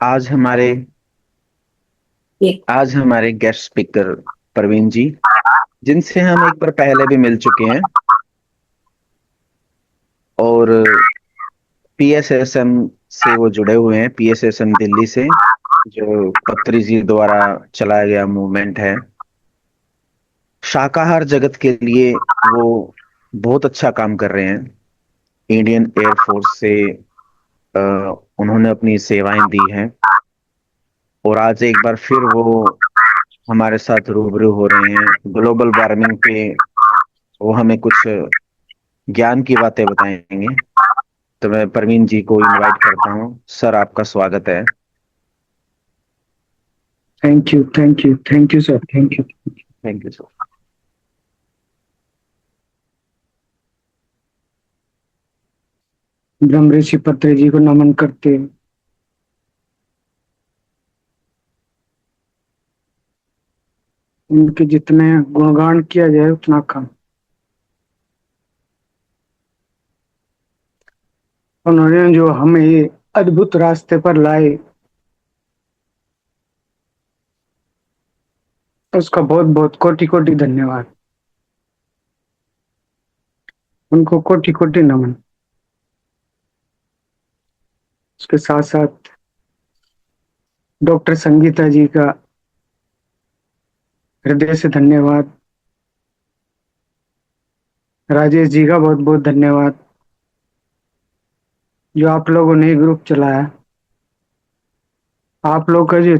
आज हमारे आज हमारे गेस्ट स्पीकर प्रवीण जी, जिनसे हम एक बार पहले भी मिल चुके हैं और पीएसएसएम से वो जुड़े हुए हैं। पीएसएसएम दिल्ली से, जो पत्री जी द्वारा चलाया गया मूवमेंट है शाकाहार जगत के लिए। वो बहुत अच्छा काम कर रहे हैं। इंडियन एयरफोर्स से अ, उन्होंने अपनी सेवाएं दी हैं और आज एक बार फिर वो हमारे साथ रूबरू हो रहे हैं। ग्लोबल वार्मिंग पे वो हमें कुछ ज्ञान की बातें बताएंगे। तो मैं परवीन जी को इनवाइट करता हूँ। सर, आपका स्वागत है। Thank you sir, thank you. Thank you sir. Brahmarishi Patri ji को नमन करते हैं। उनके जितने गुणगान किया जाए उतना कम। उन्होंने जो हमें ये अद्भुत रास्ते पर लाए, उसका बहुत बहुत कोटि कोटि धन्यवाद। उनको कोटि कोटि नमन। उसके साथ साथ डॉक्टर संगीता जी का हृदय से धन्यवाद। राजेश जी का बहुत बहुत धन्यवाद, जो आप लोगों ने ग्रुप चलाया। आप लोग का जो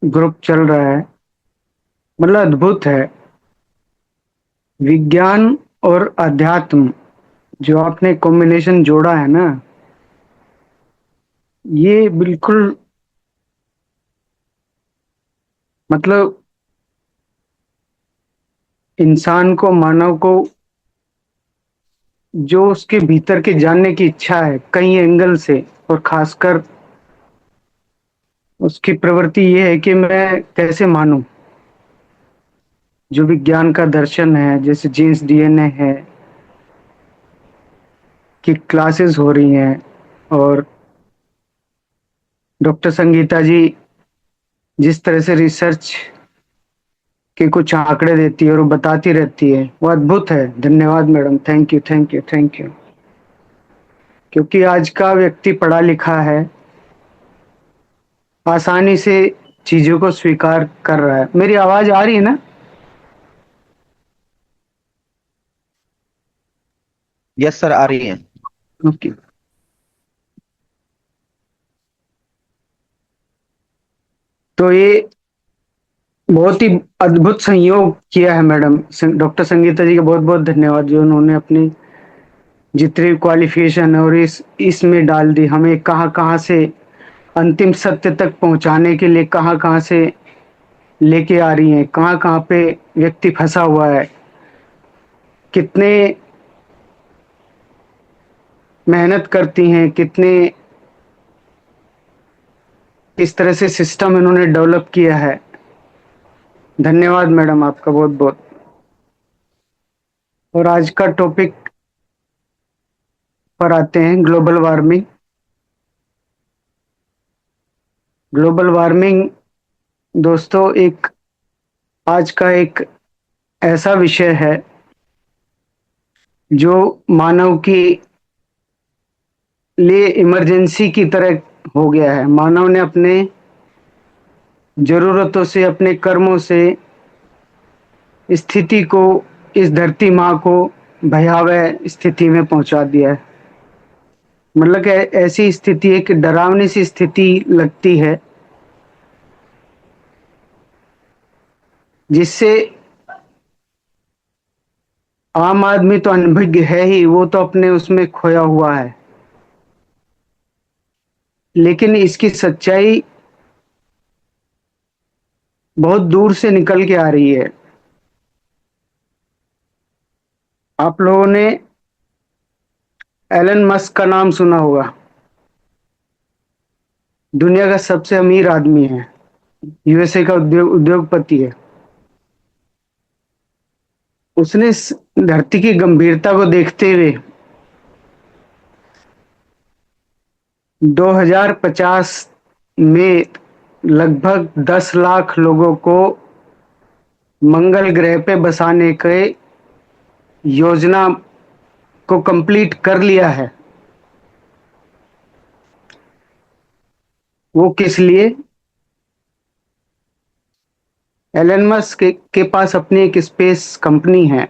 ग्रुप चल रहा है, मतलब अद्भुत है। विज्ञान और अध्यात्म जो आपने कॉम्बिनेशन जोड़ा है ना, ये बिल्कुल, मतलब इंसान को, मानव को, जो उसके भीतर के जानने की इच्छा है कई एंगल से, और खासकर उसकी प्रवृत्ति ये है कि मैं कैसे मानूं। जो विज्ञान का दर्शन है, जैसे जीन्स डीएनए है की क्लासेस हो रही हैं, और डॉक्टर संगीता जी जिस तरह से रिसर्च के कुछ आंकड़े देती है और वो बताती रहती है, वो अद्भुत है। धन्यवाद madam, thank you thank you thank you. क्योंकि आज का व्यक्ति पढ़ा लिखा है, आसानी से चीजों को स्वीकार कर रहा है। मेरी आवाज आ रही है ना? यस सर, आ रही है। ओके। तो ये बहुत ही अद्भुत संयोग किया है मैडम। डॉक्टर संगीता जी का बहुत बहुत धन्यवाद, जो उन्होंने अपनी जितनी क्वालिफिकेशन है और इसमें डाल दी, हमें कहाँ कहाँ से अंतिम सत्य तक पहुंचाने के लिए कहाँ कहाँ से लेके आ रही हैं, कहाँ कहाँ पे व्यक्ति फंसा हुआ है, कितने मेहनत करती हैं, कितने इस तरह से सिस्टम इन्होंने डेवलप किया है। धन्यवाद मैडम, आपका बहुत बहुत। और आज का टॉपिक पर आते हैं, ग्लोबल वार्मिंग। ग्लोबल वार्मिंग दोस्तों, एक आज का एक ऐसा विषय है जो मानव की लिए इमरजेंसी की तरह हो गया है। मानव ने अपने जरूरतों से, अपने कर्मों से स्थिति को, इस धरती माँ को भयावह स्थिति में पहुंचा दिया है। मतलब कि ऐसी स्थिति, एक डरावनी सी स्थिति लगती है, जिससे आम आदमी तो अनभिज्ञ है ही, वो तो अपने उसमें खोया हुआ है। लेकिन इसकी सच्चाई बहुत दूर से निकल के आ रही है। आप लोगों ने एलन मस्क का नाम सुना होगा। दुनिया का सबसे अमीर आदमी है, यूएसए का उद्योगपति है। उसने इस धरती की गंभीरता को देखते हुए 2050 में लगभग 10 लाख लोगों को मंगल ग्रह पे बसाने के योजना को कंप्लीट कर लिया है। वो किस लिए? एलन मस्क के पास अपनी एक स्पेस कंपनी है,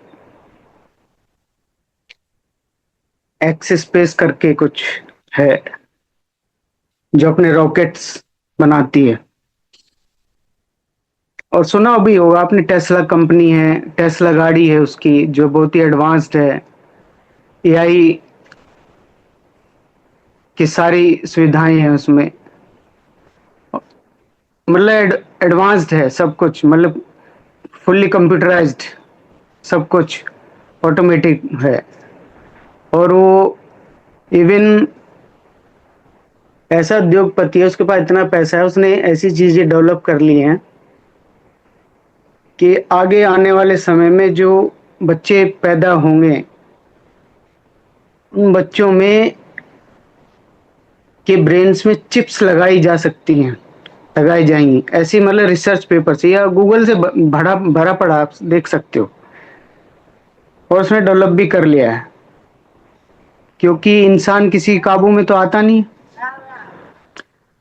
एक्स स्पेस करके कुछ है, जो अपने रॉकेट्स बनाती है। और सुना भी होगा आपने, टेस्ला कंपनी है, टेस्ला गाड़ी है उसकी, जो बहुत ही एडवांस्ड है, एआई की सारी सुविधाएं हैं उसमें, मतलब एडवांस्ड है सब कुछ, मतलब फुल्ली कंप्यूटराइज्ड, सब कुछ ऑटोमेटिक है। और वो इवन ऐसा उद्योगपति है, उसके पास इतना पैसा है, उसने ऐसी चीजें डेवलप कर ली हैं कि आगे आने वाले समय में जो बच्चे पैदा होंगे, उन बच्चों में के ब्रेन्स में चिप्स लगाई जा सकती हैं, लगाई जाएंगी, ऐसी मतलब रिसर्च पेपर से या गूगल से भरा भरा पड़ा, आप देख सकते हो। और उसने डेवलप भी कर लिया है, क्योंकि इंसान किसी काबू में तो आता नहीं,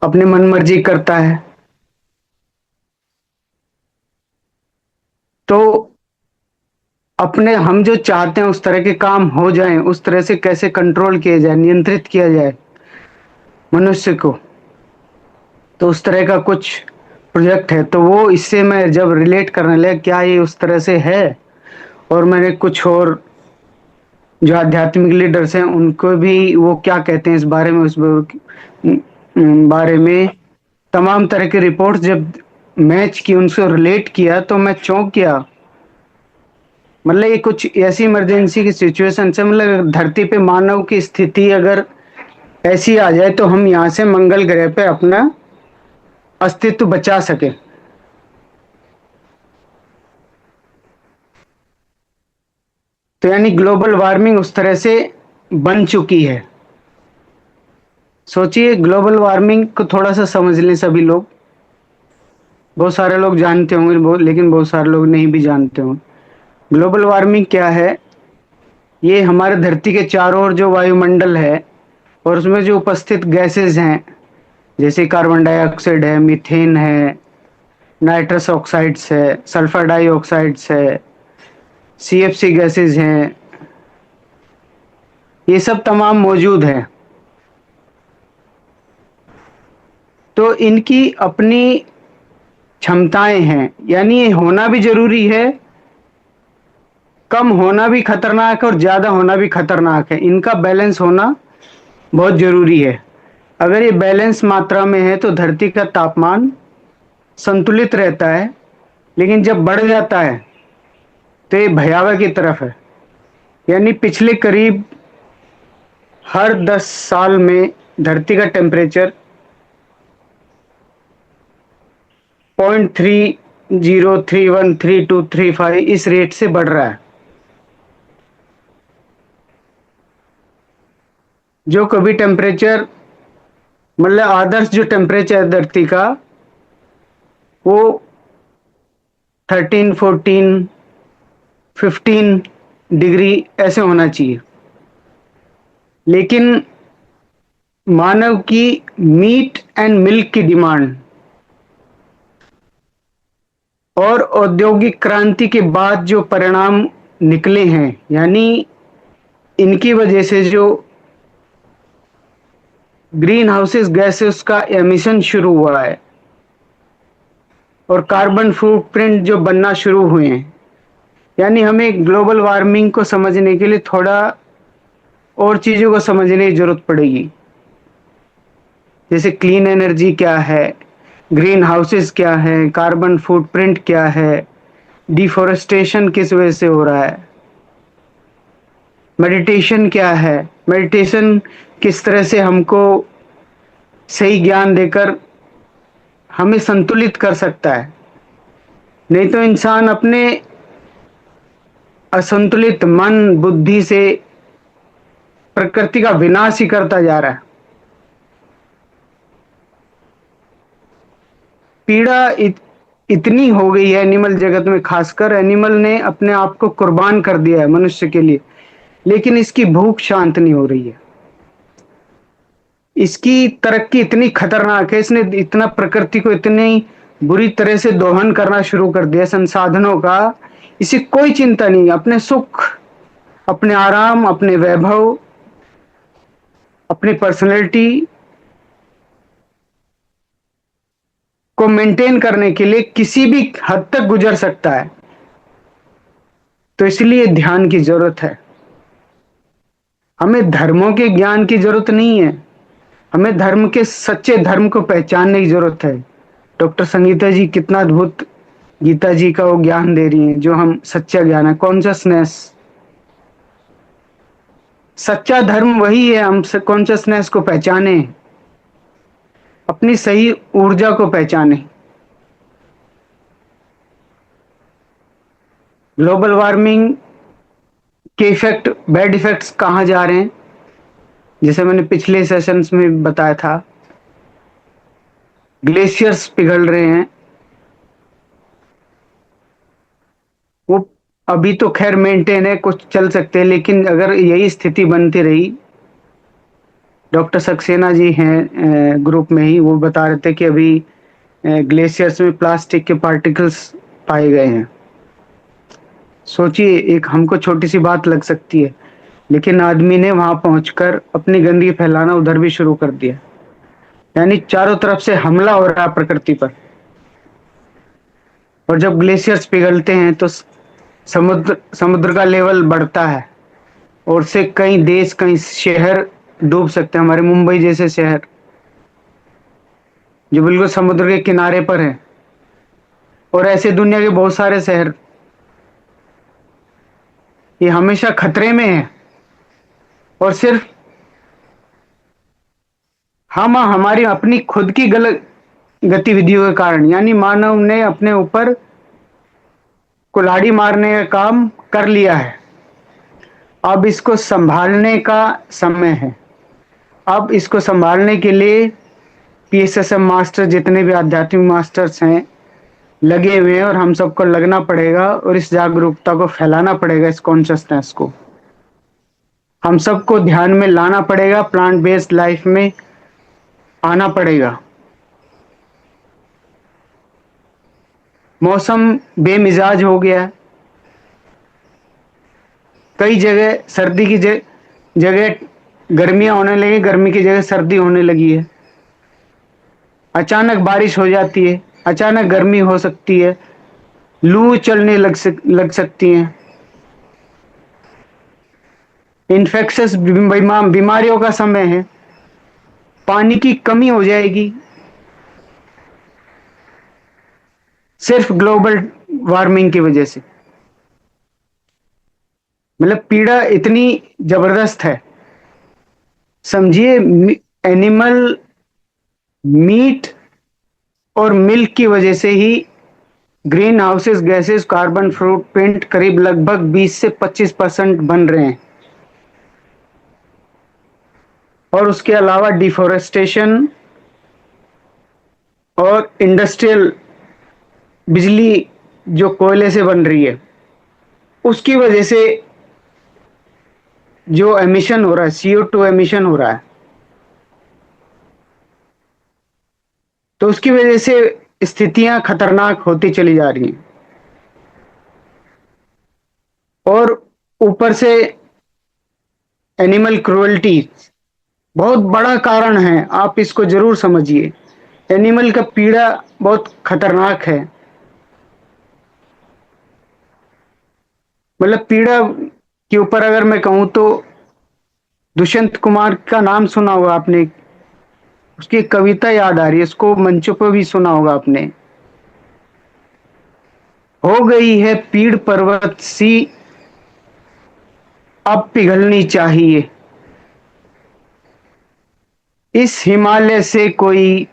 अपने मन मर्जी करता है। तो अपने हम जो चाहते हैं उस तरह के काम हो जाएं, उस तरह से कैसे कंट्रोल किया जाए, नियंत्रित किया जाए मनुष्य को, तो उस तरह का कुछ प्रोजेक्ट है। तो वो इससे मैं जब रिलेट करने लगा, क्या ये उस तरह से है, और मैंने कुछ और जो आध्यात्मिक लीडर्स हैं उनको भी वो क्या कहते हैं इस बारे में, उस बारे में तमाम तरह की रिपोर्ट जब मैच की, उनसे रिलेट किया, तो मैं चौंक गया। मतलब ये कुछ ऐसी इमरजेंसी की सिचुएशन से, मतलब धरती पे मानव की स्थिति अगर ऐसी आ जाए तो हम यहाँ से मंगल ग्रह पे अपना अस्तित्व बचा सके। तो यानी ग्लोबल वार्मिंग उस तरह से बन चुकी है। सोचिए, ग्लोबल वार्मिंग को थोड़ा सा समझ लें सभी लोग। बहुत सारे लोग जानते होंगे, लेकिन बहुत सारे लोग नहीं भी जानते होंगे। ग्लोबल वार्मिंग क्या है? ये हमारे धरती के चारों ओर जो वायुमंडल है, और उसमें जो उपस्थित गैसेस हैं, जैसे कार्बन डाइऑक्साइड है, मीथेन है, नाइट्रस ऑक्साइड्स है, सल्फर डाइऑक्साइड्स है, सीएफसी गैसेस हैं, ये सब तमाम मौजूद हैं। तो इनकी अपनी क्षमताएं हैं, यानी ये होना भी जरूरी है, कम होना भी खतरनाक है, और ज्यादा होना भी खतरनाक है। इनका बैलेंस होना बहुत जरूरी है। अगर ये बैलेंस मात्रा में है तो धरती का तापमान संतुलित रहता है, लेकिन जब बढ़ जाता है तो ये भयावह की तरफ है। यानी पिछले करीब हर 10 साल में धरती का टेम्परेचर 0.30313235 इस रेट से बढ़ रहा है, जो कभी टेम्परेचर, मतलब आदर्श जो टेम्परेचर धरती का, वो 13, 14, 15 डिग्री ऐसे होना चाहिए। लेकिन मानव की मीट एंड मिल्क की डिमांड और औद्योगिक क्रांति के बाद जो परिणाम निकले हैं, यानी इनकी वजह से जो ग्रीन हाउसेस गैसेस का एमिशन शुरू हुआ है, और कार्बन फुटप्रिंट जो बनना शुरू हुए हैं, यानी हमें ग्लोबल वार्मिंग को समझने के लिए थोड़ा और चीजों को समझने की जरूरत पड़ेगी। जैसे क्लीन एनर्जी क्या है, ग्रीन हाउसेस क्या है, कार्बन फुटप्रिंट क्या है, डिफोरेस्टेशन किस वजह से हो रहा है, मेडिटेशन क्या है, मेडिटेशन किस तरह से हमको सही ज्ञान देकर हमें संतुलित कर सकता है। नहीं तो इंसान अपने असंतुलित मन बुद्धि से प्रकृति का विनाश ही करता जा रहा है। पीड़ा इतनी हो गई है एनिमल जगत में, खासकर एनिमल ने अपने आप को कुर्बान कर दिया है मनुष्य के लिए, लेकिन इसकी भूख शांत नहीं हो रही है। इसकी तरक्की इतनी खतरनाक है, इसने इतना प्रकृति को इतनी बुरी तरह से दोहन करना शुरू कर दिया संसाधनों का। इसे कोई चिंता नहीं, अपने सुख, अपने आराम, अपने वैभव, अपनी पर्सनैलिटी को मेंटेन करने के लिए किसी भी हद तक गुजर सकता है। तो इसलिए ध्यान की जरूरत है। हमें धर्मों के ज्ञान की जरूरत नहीं है, हमें धर्म के सच्चे धर्म को पहचानने की जरूरत है। डॉक्टर संगीता जी कितना अद्भुत गीता जी का वो ज्ञान दे रही हैं, जो हम सच्चा ज्ञान है, कॉन्शियसनेस। सच्चा धर्म वही है, हम कॉन्शियसनेस को पहचाने, अपनी सही ऊर्जा को पहचाने। ग्लोबल वार्मिंग के इफेक्ट, बैड इफेक्ट्स कहाँ जा रहे हैं, जैसे मैंने पिछले सेशंस में बताया था, ग्लेशियर्स पिघल रहे हैं। वो अभी तो खैर मेंटेन है, कुछ चल सकते हैं, लेकिन अगर यही स्थिति बनती रही, डॉक्टर सक्सेना जी हैं ग्रुप में ही, वो बता रहे थे कि अभी ग्लेशियर्स में प्लास्टिक के पार्टिकल्स पाए गए हैं। सोचिए, एक हमको छोटी सी बात लग सकती है, लेकिन आदमी ने वहां पहुंचकर अपनी गंदगी फैलाना उधर भी शुरू कर दिया। यानी चारों तरफ से हमला हो रहा है प्रकृति पर। और जब ग्लेशियर्स पिघलते हैं तो समुद्र समुद्र का लेवल बढ़ता है, और से कई देश, कई शहर डूब सकते हैं। हमारे मुंबई जैसे शहर जो बिल्कुल समुद्र के किनारे पर है, और ऐसे दुनिया के बहुत सारे शहर, ये हमेशा खतरे में है। और सिर्फ हम हमारी अपनी खुद की गलत गतिविधियों के कारण, यानी मानव ने अपने ऊपर कुल्हाड़ी मारने का काम कर लिया है। अब इसको संभालने का समय है। अब इसको संभालने के लिए पीएसएसएम मास्टर, जितने भी आध्यात्मिक मास्टर्स हैं, लगे हुए हैं, और हम सबको लगना पड़ेगा और इस जागरूकता को फैलाना पड़ेगा, इस कॉन्शियसनेस को हम सबको ध्यान में लाना पड़ेगा, प्लांट बेस्ड लाइफ में आना पड़ेगा। मौसम बेमिजाज हो गया है, कई जगह सर्दी की जगह गर्मियां होने लगी, गर्मी की जगह सर्दी होने लगी है। अचानक बारिश हो जाती है, अचानक गर्मी हो सकती है, लू चलने लग सकती हैं। इन्फेक्शस बीमारियों का समय है, पानी की कमी हो जाएगी, सिर्फ ग्लोबल वार्मिंग की वजह से। मतलब पीड़ा इतनी जबरदस्त है। समझिए, एनिमल मीट और मिल्क की वजह से ही green houses gases, carbon footprint करीब लगभग 20 से 25% बन रहे हैं। और उसके अलावा डिफोरेस्टेशन और इंडस्ट्रियल बिजली जो कोयले से बन रही है, उसकी वजह से जो एमिशन हो रहा है, CO2 एमिशन हो रहा है, तो उसकी वजह से स्थितियां खतरनाक होती चली जा रही हैं। और ऊपर से एनिमल क्रुएल्टी बहुत बड़ा कारण है, आप इसको जरूर समझिए। एनिमल का पीड़ा बहुत खतरनाक है। मतलब पीड़ा के ऊपर अगर मैं कहूं तो दुष्यंत कुमार का नाम सुना होगा आपने, उसकी एक कविता याद आ रही है, उसको मंचों पर भी सुना होगा आपने। हो गई है पीड़ पर्वत सी, अब पिघलनी चाहिए, इस हिमालय से कोई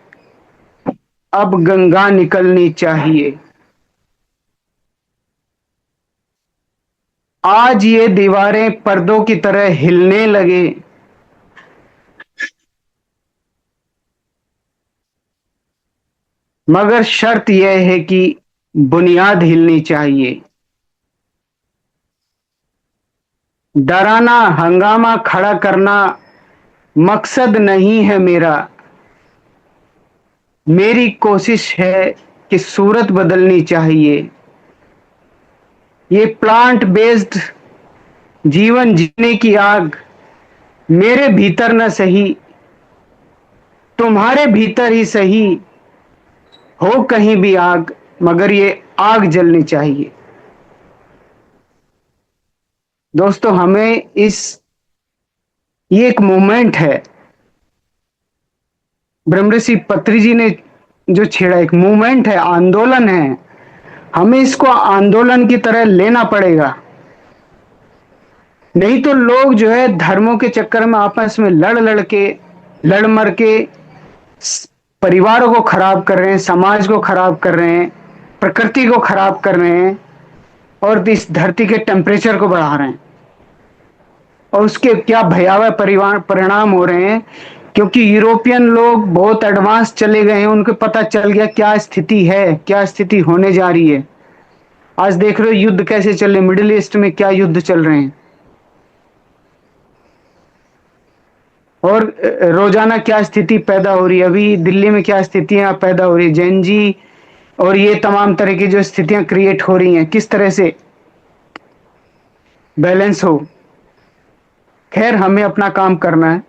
अब गंगा निकलनी चाहिए। आज ये दीवारें पर्दों की तरह हिलने लगे, मगर शर्त यह है कि बुनियाद हिलनी चाहिए। डराना, हंगामा खड़ा करना मकसद नहीं है मेरा। मेरी कोशिश है कि सूरत बदलनी चाहिए। ये प्लांट बेस्ड जीवन जीने की आग मेरे भीतर न सही, तुम्हारे भीतर ही सही, हो कहीं भी आग, मगर ये आग जलनी चाहिए। दोस्तों, हमें ये एक मूवमेंट है, ब्रह्मऋषि पत्री जी ने जो छेड़ा, एक मूवमेंट है, आंदोलन है। हमें इसको आंदोलन की तरह लेना पड़ेगा। नहीं तो लोग जो है धर्मों के चक्कर में आपस में लड़ मर के परिवारों को खराब कर रहे हैं, समाज को खराब कर रहे हैं, प्रकृति को खराब कर रहे हैं और इस धरती के टेम्परेचर को बढ़ा रहे हैं। और उसके क्या भयावह परिणाम हो रहे हैं, क्योंकि यूरोपियन लोग बहुत एडवांस चले गए हैं। उनको पता चल गया क्या स्थिति है, क्या स्थिति होने जा रही है। आज देख रहे हो युद्ध कैसे चल रहे, मिडिल ईस्ट में क्या युद्ध चल रहे हैं और रोजाना क्या स्थिति पैदा हो रही है। अभी दिल्ली में क्या स्थितियां पैदा हो रही है, जेनजी और ये तमाम तरह की जो स्थितियां क्रिएट हो रही हैं, किस तरह से बैलेंस हो। खैर, हमें अपना काम करना है।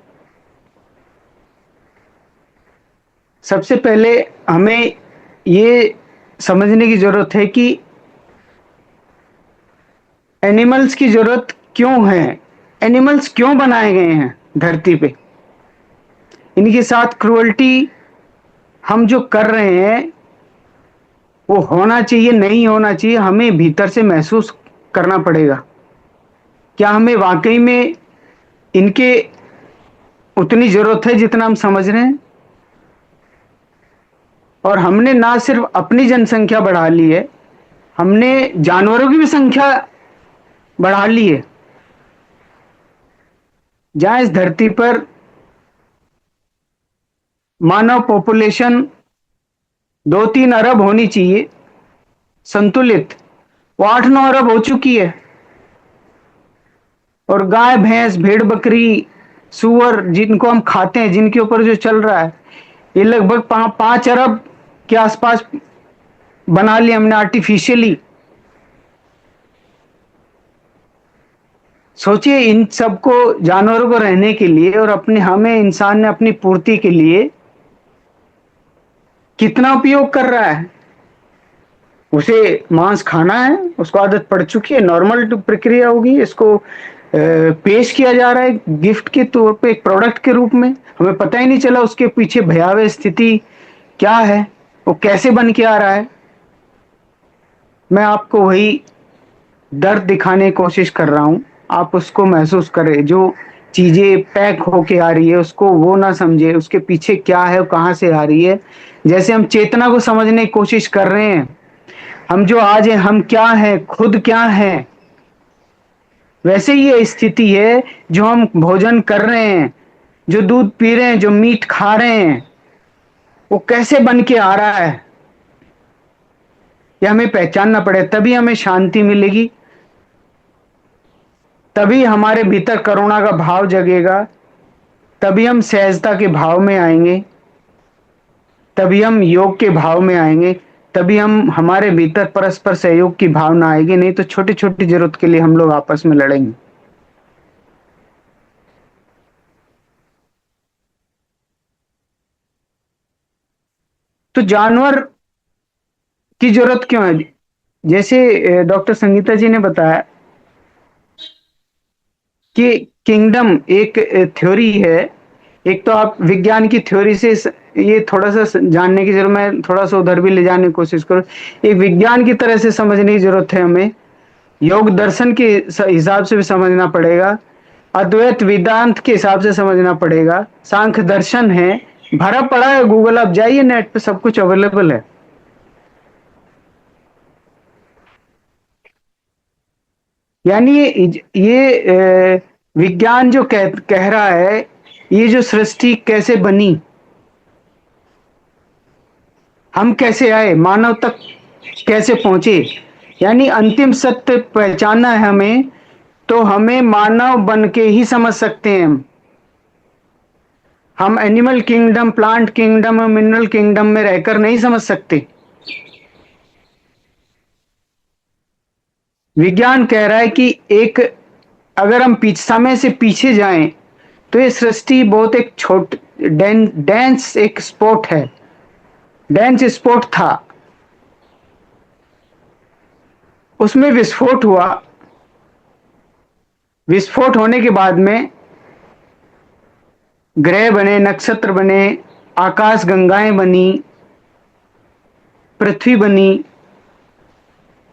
सबसे पहले हमें ये समझने की जरूरत है कि एनिमल्स की जरूरत क्यों है, एनिमल्स क्यों बनाए गए हैं धरती पे। इनके साथ क्रूअल्टी हम जो कर रहे हैं वो होना चाहिए, नहीं होना चाहिए, हमें भीतर से महसूस करना पड़ेगा। क्या हमें वाकई में इनके उतनी जरूरत है जितना हम समझ रहे हैं। और हमने ना सिर्फ अपनी जनसंख्या बढ़ा ली है, हमने जानवरों की भी संख्या बढ़ा ली है। जहां इस धरती पर मानव पॉपुलेशन 2-3 अरब होनी चाहिए संतुलित, वो 8-9 अरब हो चुकी है। और गाय, भैंस, भेड़, बकरी, सुअर जिनको हम खाते हैं, जिनके ऊपर जो चल रहा है, ये लगभग 5 अरब के आसपास बना लिया हमने आर्टिफिशियली। सोचिए, इन सबको, जानवरों को रहने के लिए और अपने हमें इंसान ने अपनी पूर्ति के लिए कितना उपयोग कर रहा है। उसे मांस खाना है, उसको आदत पड़ चुकी है, नॉर्मल प्रक्रिया होगी। इसको पेश किया जा रहा है गिफ्ट के तौर पे, एक प्रोडक्ट के रूप में। हमें पता ही नहीं चला उसके पीछे भयावह स्थिति क्या है, वो कैसे बन के आ रहा है। मैं आपको वही दर्द दिखाने की कोशिश कर रहा हूं, आप उसको महसूस करें। जो चीजें पैक होके आ रही है उसको वो ना समझे, उसके पीछे क्या है, कहां से आ रही है। जैसे हम चेतना को समझने की कोशिश कर रहे हैं, हम जो आज हैं, हम क्या हैं, खुद क्या हैं, वैसे ही ये स्थिति है। जो हम भोजन कर रहे हैं, जो दूध पी रहे हैं, जो मीट खा रहे हैं, वो कैसे बन के आ रहा है, ये हमें पहचानना पड़े। तभी हमें शांति मिलेगी, तभी हमारे भीतर करुणा का भाव जगेगा, तभी हम सहजता के भाव में आएंगे, तभी हम योग के भाव में आएंगे, तभी हम हमारे भीतर परस्पर सहयोग की भावना आएगी। नहीं तो छोटी छोटी जरूरत के लिए हम लोग आपस में लड़ेंगे। तो जानवर की जरूरत क्यों है? जैसे डॉक्टर संगीता जी ने बताया कि किंगडम एक थ्योरी है। एक तो आप विज्ञान की थ्योरी से ये थोड़ा सा जानने की जरूरत, मैं थोड़ा सा उधर भी ले जाने की कोशिश करूं। एक विज्ञान की तरह से समझने की जरूरत है हमें, योग दर्शन के हिसाब से भी समझना पड़ेगा, अद्वैत वेदांत के हिसाब से समझना पड़ेगा, सांख्य दर्शन है, भरा पड़ा है गूगल, आप जाइए नेट पे, सब कुछ अवेलेबल है। यानी विज्ञान जो कह रहा है, ये जो सृष्टि कैसे बनी, हम कैसे आए, मानव तक कैसे पहुंचे, यानी अंतिम सत्य पहचानना है हमें, तो हमें मानव बन के ही समझ सकते हैं हम एनिमल किंगडम, प्लांट किंगडम और मिनरल किंगडम में रहकर नहीं समझ सकते। विज्ञान कह रहा है कि एक, अगर हम समय से पीछे जाएं तो ये सृष्टि बहुत एक डेंस एक स्पॉट है, डेंस स्पॉट था, उसमें विस्फोट हुआ, विस्फोट होने के बाद में ग्रह बने, नक्षत्र बने, आकाश गंगाएं बनी, पृथ्वी बनी,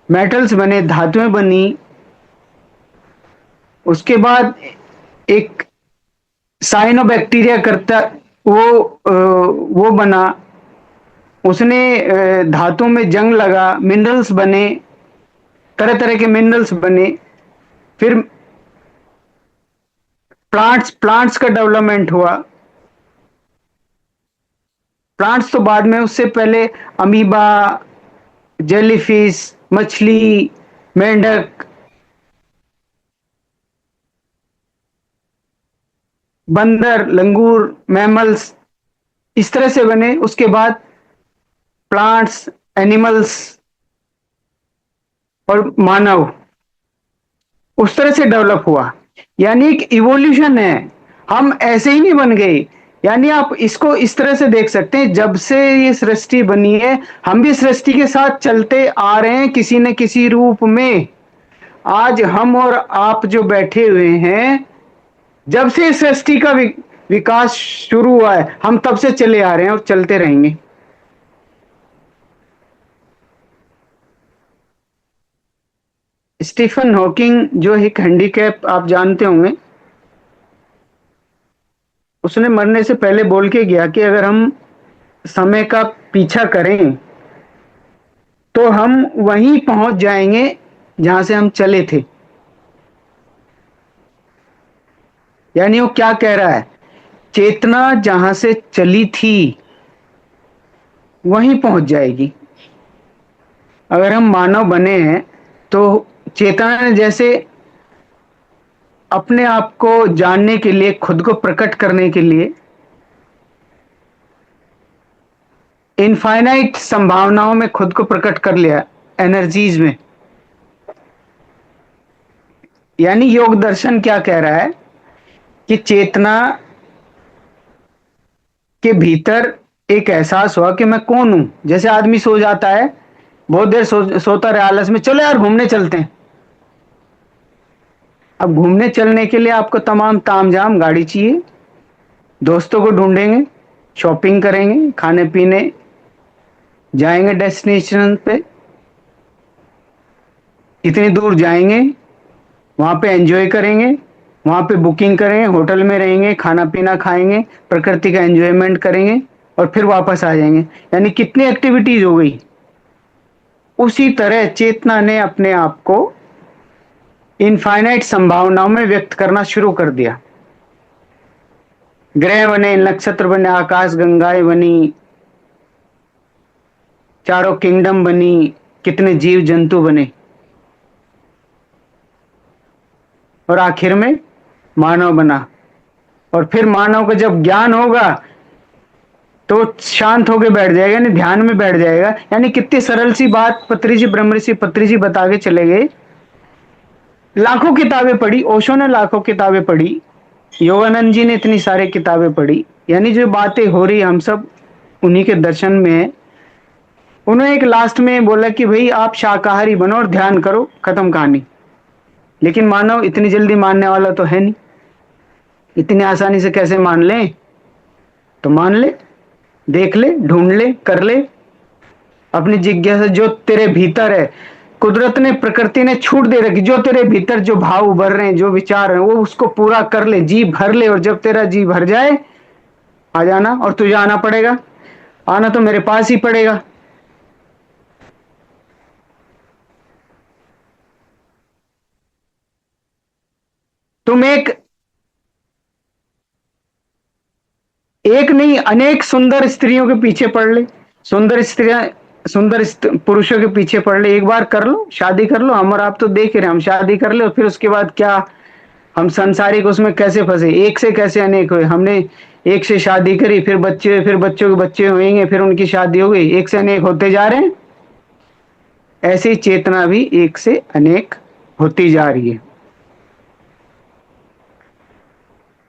मेटल्स बने, धातुएं बनी। उसके बाद एक साइनोबैक्टीरिया करता, वो बना, उसने धातुओं में जंग लगा, मिनरल्स बने, तरह तरह के मिनरल्स बने। फिर प्लांट्स का डेवलपमेंट हुआ। प्लांट्स तो बाद में, उससे पहले अमीबा, जेलीफिश, मछली, मेंढक, बंदर, लंगूर, मैमल्स, इस तरह से बने। उसके बाद प्लांट्स, एनिमल्स और मानव उस तरह से डेवलप हुआ, यानी एक इवोल्यूशन है। हम ऐसे ही नहीं बन गए, यानी आप इसको इस तरह से देख सकते हैं, जब से ये सृष्टि बनी है हम भी सृष्टि के साथ चलते आ रहे हैं किसी न किसी रूप में। आज हम और आप जो बैठे हुए हैं, जब से सृष्टि का विकास शुरू हुआ है हम तब से चले आ रहे हैं और चलते रहेंगे। स्टीफन हॉकिंग जो एक हैंडीकैप, आप जानते होंगे, उसने मरने से पहले बोल के गया कि अगर हम समय का पीछा करें तो हम वहीं पहुंच जाएंगे जहां से हम चले थे। यानी वो क्या कह रहा है, चेतना जहां से चली थी वहीं पहुंच जाएगी। अगर हम मानव बने हैं तो चेतना ने जैसे अपने आप को जानने के लिए, खुद को प्रकट करने के लिए इनफाइनाइट संभावनाओं में खुद को प्रकट कर लिया, एनर्जीज में। यानी योग दर्शन क्या कह रहा है कि चेतना के भीतर एक एहसास हुआ कि मैं कौन हूं। जैसे आदमी सो जाता है, बहुत देर सोता रहे आलस में, चलो यार घूमने चलते हैं। अब घूमने चलने के लिए आपको तमाम तामझाम, गाड़ी चाहिए, दोस्तों को ढूंढेंगे, शॉपिंग करेंगे, खाने पीने जाएंगे, डेस्टिनेशन पे इतनी दूर जाएंगे, वहां पे एंजॉय करेंगे, वहां पे बुकिंग करेंगे, होटल में रहेंगे, खाना पीना खाएंगे, प्रकृति का एंजॉयमेंट करेंगे और फिर वापस आ जाएंगे। यानी कितनी एक्टिविटीज हो गई। उसी तरह चेतना ने अपने आप को इनफाइनाइट संभावनाओं में व्यक्त करना शुरू कर दिया। ग्रह बने, नक्षत्र बने, आकाश गंगाएं बनी, चारों किंगडम बनी, कितने जीव जंतु बने, और आखिर में मानव बना। और फिर मानव का जब ज्ञान होगा तो शांत होकर बैठ जाएगा, यानी ध्यान में बैठ जाएगा। यानी कितनी सरल सी बात पत्री जी, ब्रह्मर्षि पत्री जी बता के चले गए। लाखों किताबें पढ़ी, ओशो ने लाखों किताबें पढ़ी, योगानंद जी ने इतनी सारी किताबें पढ़ी, यानी जो बातें हो रही हम सब उन्हीं के दर्शन में है। उन्होंने एक लास्ट में बोला कि भाई आप शाकाहारी बनो और ध्यान करो, खत्म कहानी। लेकिन मानव इतनी जल्दी मानने वाला तो है नहीं, इतनी आसानी से कैसे मान ले। तो मान ले, देख ले, ढूंढ ले, कर ले अपनी जिज्ञासा। जो तेरे भीतर है, कुदरत ने, प्रकृति ने छूट दे रखी, जो तेरे भीतर जो भाव उभर रहे हैं, जो विचार हैं, वो उसको पूरा कर ले, जी भर ले। और जब तेरा जी भर जाए आ जाना। और तुझे आना पड़ेगा, आना तो मेरे पास ही पड़ेगा। तुम एक नहीं, अनेक सुंदर स्त्रियों के पीछे पड़ ले, सुंदर स्त्रियां, पुरुषों के पीछे पड़ रहे, एक बार कर लो, शादी कर लो, हम और आप तो देख ही रहे, हम शादी कर ले और फिर उसके बाद क्या, हम सांसारिक उसमें कैसे फंसे, एक से कैसे अनेक हुए, हमने एक से शादी करी, फिर बच्चे हुए, फिर बच्चों के बच्चे होंगे, फिर उनकी शादी हो गई, एक से अनेक होते जा रहे हैं। ऐसे ही चेतना भी एक से अनेक होती जा रही है।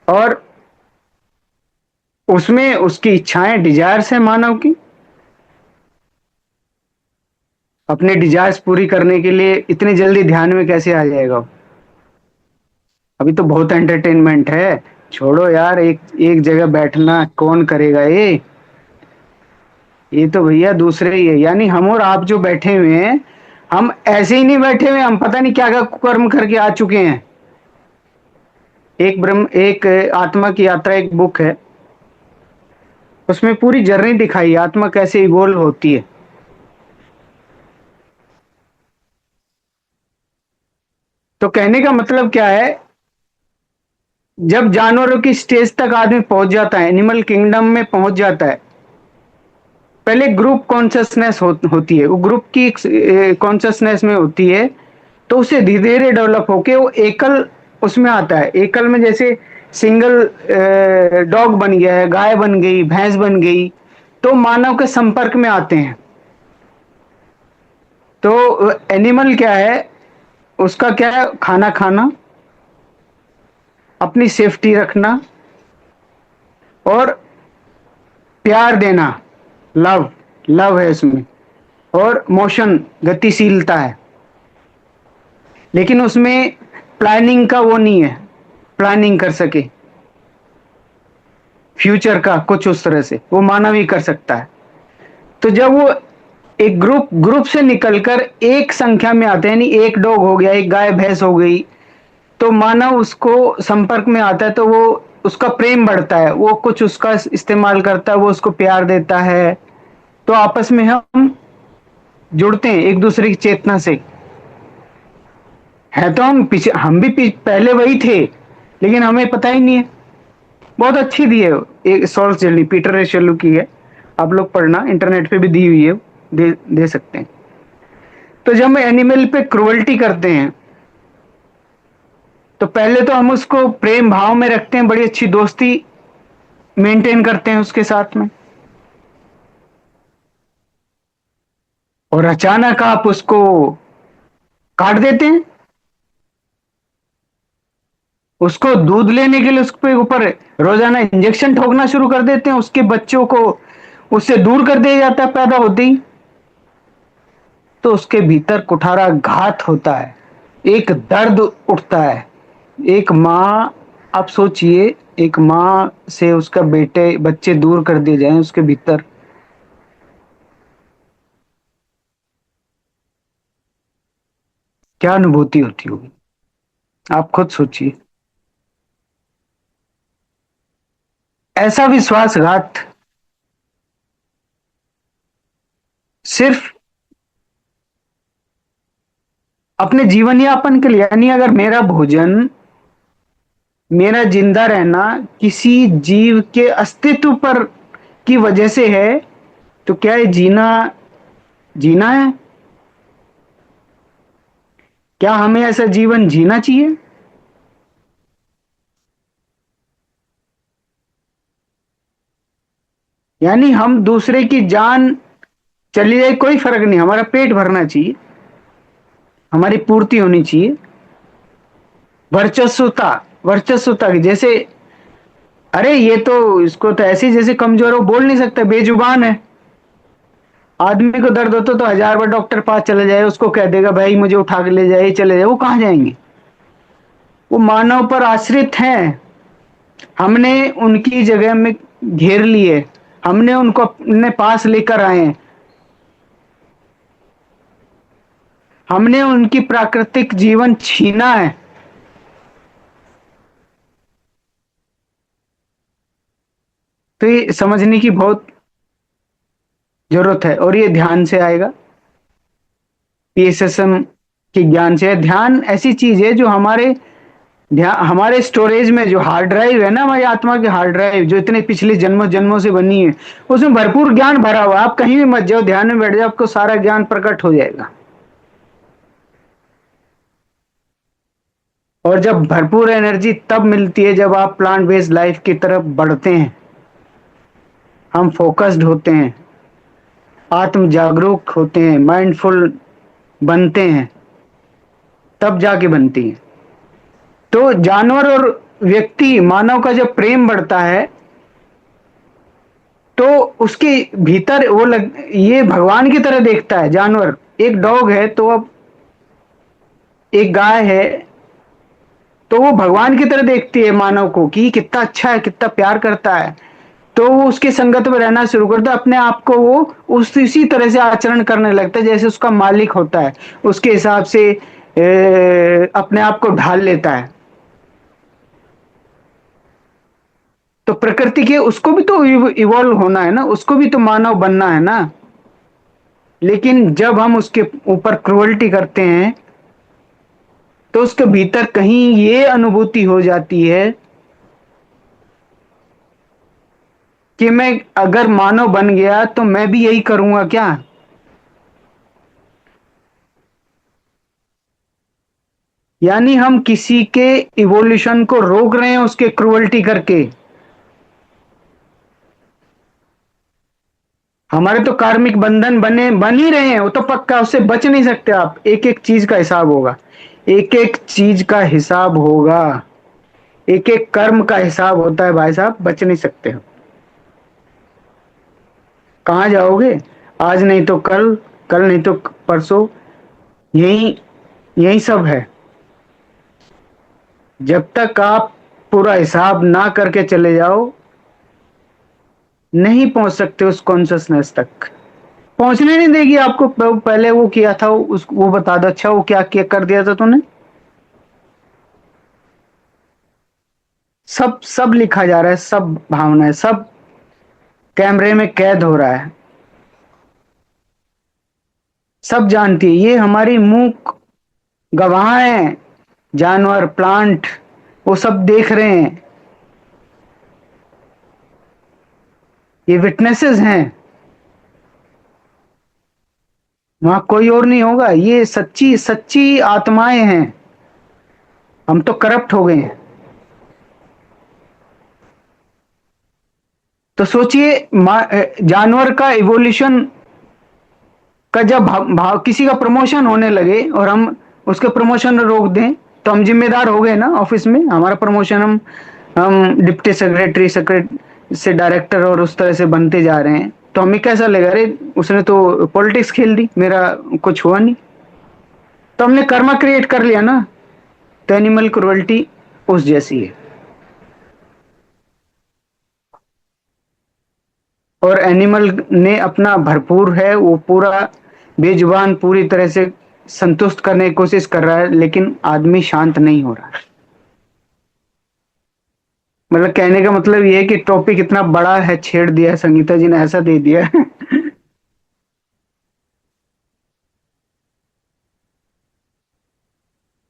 और उसमें उसकी इच्छाएं, डिजायर्स है मानव की, अपने डिजायर्स पूरी करने के लिए इतनी जल्दी ध्यान में कैसे आ जाएगा? अभी तो बहुत एंटरटेनमेंट है, छोड़ो यार, एक एक जगह बैठना कौन करेगा ये तो भैया दूसरे ही है। यानी हम और आप जो बैठे हुए हैं, हम ऐसे ही नहीं बैठे हुए, हम पता नहीं क्या क्या कर्म करके आ चुके हैं। एक आत्मा की यात्रा एक बुक है, उसमें पूरी जर्नी दिखाई है, आत्मा कैसे इवोल्व होती है। तो कहने का मतलब क्या है, जब जानवरों की स्टेज तक आदमी पहुंच जाता है, एनिमल किंगडम में पहुंच जाता है, पहले ग्रुप कॉन्शियसनेस होती है, वो ग्रुप की कॉन्शियसनेस में होती है, तो उसे धीरे धीरे डेवलप होके वो एकल उसमें आता है। एकल में जैसे सिंगल डॉग बन गया है, गाय बन गई, भैंस बन गई, तो मानव के संपर्क में आते हैं। तो एनिमल क्या है, उसका क्या है, खाना खाना, अपनी सेफ्टी रखना और प्यार देना, लव, लव है उसमें, और मोशन, गतिशीलता है। लेकिन उसमें प्लानिंग का वो नहीं है, प्लानिंग कर सके फ्यूचर का कुछ उस तरह से, वो मानव ही कर सकता है। तो जब वो एक ग्रुप से निकलकर एक संख्या में आते हैं, यानी एक डॉग हो गया, एक गाय भैंस हो गई, तो मानव उसको संपर्क में आता है, तो वो उसका प्रेम बढ़ता है, वो कुछ उसका इस्तेमाल करता है, वो उसको प्यार देता है, तो आपस में हम जुड़ते हैं एक दूसरे की चेतना से। है तो हम पीछे, हम भी पहले वही थे, लेकिन हमें पता ही नहीं है। बहुत अच्छी दी है एक सॉल्व जर्नी, पीटर रेशेलू की है, आप लोग पढ़ना, इंटरनेट पे भी दी हुई है, दे सकते हैं। तो जब हम एनिमल पे क्रुअल्टी करते हैं, तो पहले तो हम उसको प्रेम भाव में रखते हैं, बड़ी अच्छी दोस्ती मेंटेन करते हैं उसके साथ में, और अचानक आप उसको काट देते हैं, उसको दूध लेने के लिए उसके ऊपर रोजाना इंजेक्शन ठोकना शुरू कर देते हैं, उसके बच्चों को उससे दूर कर दिया जाता है पैदा होते ही, तो उसके भीतर कुठारा घात होता है, एक दर्द उठता है। एक माँ, आप सोचिए, एक माँ से उसका बच्चे दूर कर दिए जाएं, उसके भीतर क्या अनुभूति होती होगी, आप खुद सोचिए। ऐसा विश्वासघात सिर्फ अपने जीवन यापन के लिए, यानी अगर मेरा भोजन, मेरा जिंदा रहना किसी जीव के अस्तित्व पर की वजह से है, तो क्या ये जीना जीना है? क्या हमें ऐसा जीवन जीना चाहिए? यानी हम दूसरे की जान चली जाए कोई फर्क नहीं, हमारा पेट भरना चाहिए, हमारी पूर्ति होनी चाहिए। वर्चस्वता, वर्चस्वता की जैसे, अरे ये तो इसको तो ऐसे जैसे कमजोर हो, बोल नहीं सकता, बेजुबान है, आदमी को दर्द होता तो 1000 बार डॉक्टर पास चले जाए, उसको कह देगा भाई मुझे उठा के ले जाए, चले जाए, वो कहां जाएंगे? वो मानव पर आश्रित हैं, हमने उनकी जगह में घेर लिए, हमने उनको अपने पास लेकर आए हैं, हमने उनकी प्राकृतिक जीवन छीना है। तो ये समझने की बहुत जरूरत है, और ये ध्यान से आएगा, पीएसएसएम के ज्ञान से। ध्यान ऐसी चीज है जो हमारे हमारे स्टोरेज में जो हार्ड ड्राइव है ना, हमारी आत्मा की हार्ड ड्राइव जो इतने पिछले जन्मों जन्मों से बनी है, उसमें भरपूर ज्ञान भरा हुआ है। आप कहीं भी मत जाओ, ध्यान में बैठ जाओ, आपको सारा ज्ञान प्रकट हो जाएगा। और जब भरपूर एनर्जी तब मिलती है जब आप प्लांट बेस्ड लाइफ की तरफ बढ़ते हैं, हम फोकस्ड होते हैं, आत्म जागरूक होते हैं, माइंडफुल बनते हैं, तब जाके बनती है। तो जानवर और व्यक्ति, मानव का जब प्रेम बढ़ता है तो उसके भीतर ये भगवान की तरह देखता है जानवर। एक डॉग है तो अब एक गाय है तो वो भगवान की तरह देखती है मानव को कि कितना अच्छा है, कितना प्यार करता है। तो वो उसकी संगत में रहना शुरू करता है, अपने आप को वो उसी तरह से आचरण करने लगता है जैसे उसका मालिक होता है, उसके हिसाब से अपने आप को ढाल लेता है। तो प्रकृति के उसको भी तो इवॉल्व होना है ना, उसको भी तो मानव बनना है ना। लेकिन जब हम उसके ऊपर क्रुअल्टी करते हैं तो उसके भीतर कहीं ये अनुभूति हो जाती है कि मैं अगर मानव बन गया तो मैं भी यही करूंगा क्या। यानी हम किसी के इवोल्यूशन को रोक रहे हैं उसके क्रुअल्टी करके। हमारे तो कार्मिक बंधन बन ही रहे हैं, वो तो पक्का, उससे बच नहीं सकते आप। एक एक चीज का हिसाब होगा, एक एक चीज का हिसाब होगा, एक एक कर्म का हिसाब होता है भाई साहब, बच नहीं सकते हो। कहाँ जाओगे? आज नहीं तो कल, कल नहीं तो परसों, यही यही सब है। जब तक आप पूरा हिसाब ना करके चले जाओ, नहीं पहुंच सकते उस कॉन्शियसनेस तक। पहुंचने नहीं देगी आपको। पहले वो किया था वो बता दो, अच्छा वो क्या किया कर दिया था तूने। सब सब लिखा जा रहा है, सब भावनाएं, सब कैमरे में कैद हो रहा है। सब जानती है, ये हमारी मूक गवाह है। जानवर, प्लांट, वो सब देख रहे हैं, ये विटनेसेस हैं। वहां कोई और नहीं होगा, ये सच्ची सच्ची आत्माएं हैं। हम तो करप्ट हो गए हैं। तो सोचिए, जानवर का इवोल्यूशन का जब भाव किसी का प्रमोशन होने लगे और हम उसके प्रमोशन रोक दें तो हम जिम्मेदार हो गए ना। ऑफिस में हमारा प्रमोशन, हम डिप्टी सेक्रेटरी सेक्रेटरी से डायरेक्टर और उस तरह से बनते जा रहे हैं, तो हमें कैसा लगेगा, अरे उसने तो पॉलिटिक्स खेल दी, मेरा कुछ हुआ नहीं। तो हमने कर्मा क्रिएट कर लिया ना। तो एनिमल क्रुअल्टी उस जैसी है। और एनिमल ने अपना भरपूर है, वो पूरा बेजुबान पूरी तरह से संतुष्ट करने की कोशिश कर रहा है, लेकिन आदमी शांत नहीं हो रहा है। मतलब कहने का मतलब ये है कि टॉपिक इतना बड़ा है, छेड़ दिया है संगीता जी ने, ऐसा दे दिया है।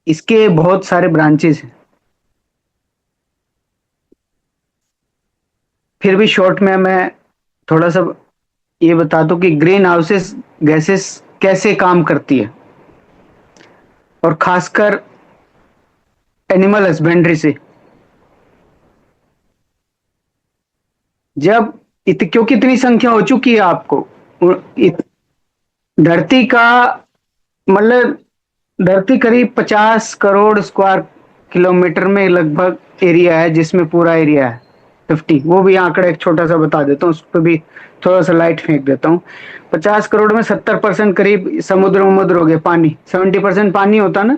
इसके बहुत सारे ब्रांचेस हैं। फिर भी शॉर्ट में मैं थोड़ा सा ये बता दूं कि ग्रीन हाउसेस गैसेस कैसे काम करती है, और खासकर एनिमल हस्बेंड्री से। जब क्योंकि इतनी संख्या हो चुकी है आपको, धरती का मतलब, धरती करीब 50 करोड़ स्क्वायर किलोमीटर में लगभग एरिया है, जिसमें पूरा एरिया है 50। वो भी आंकड़ा एक छोटा सा बता देता हूँ, उस पर भी थोड़ा सा लाइट फेंक देता हूँ। 50 करोड़ में 70% करीब समुद्र वमुद्र हो गए, पानी। 70% पानी होता ना,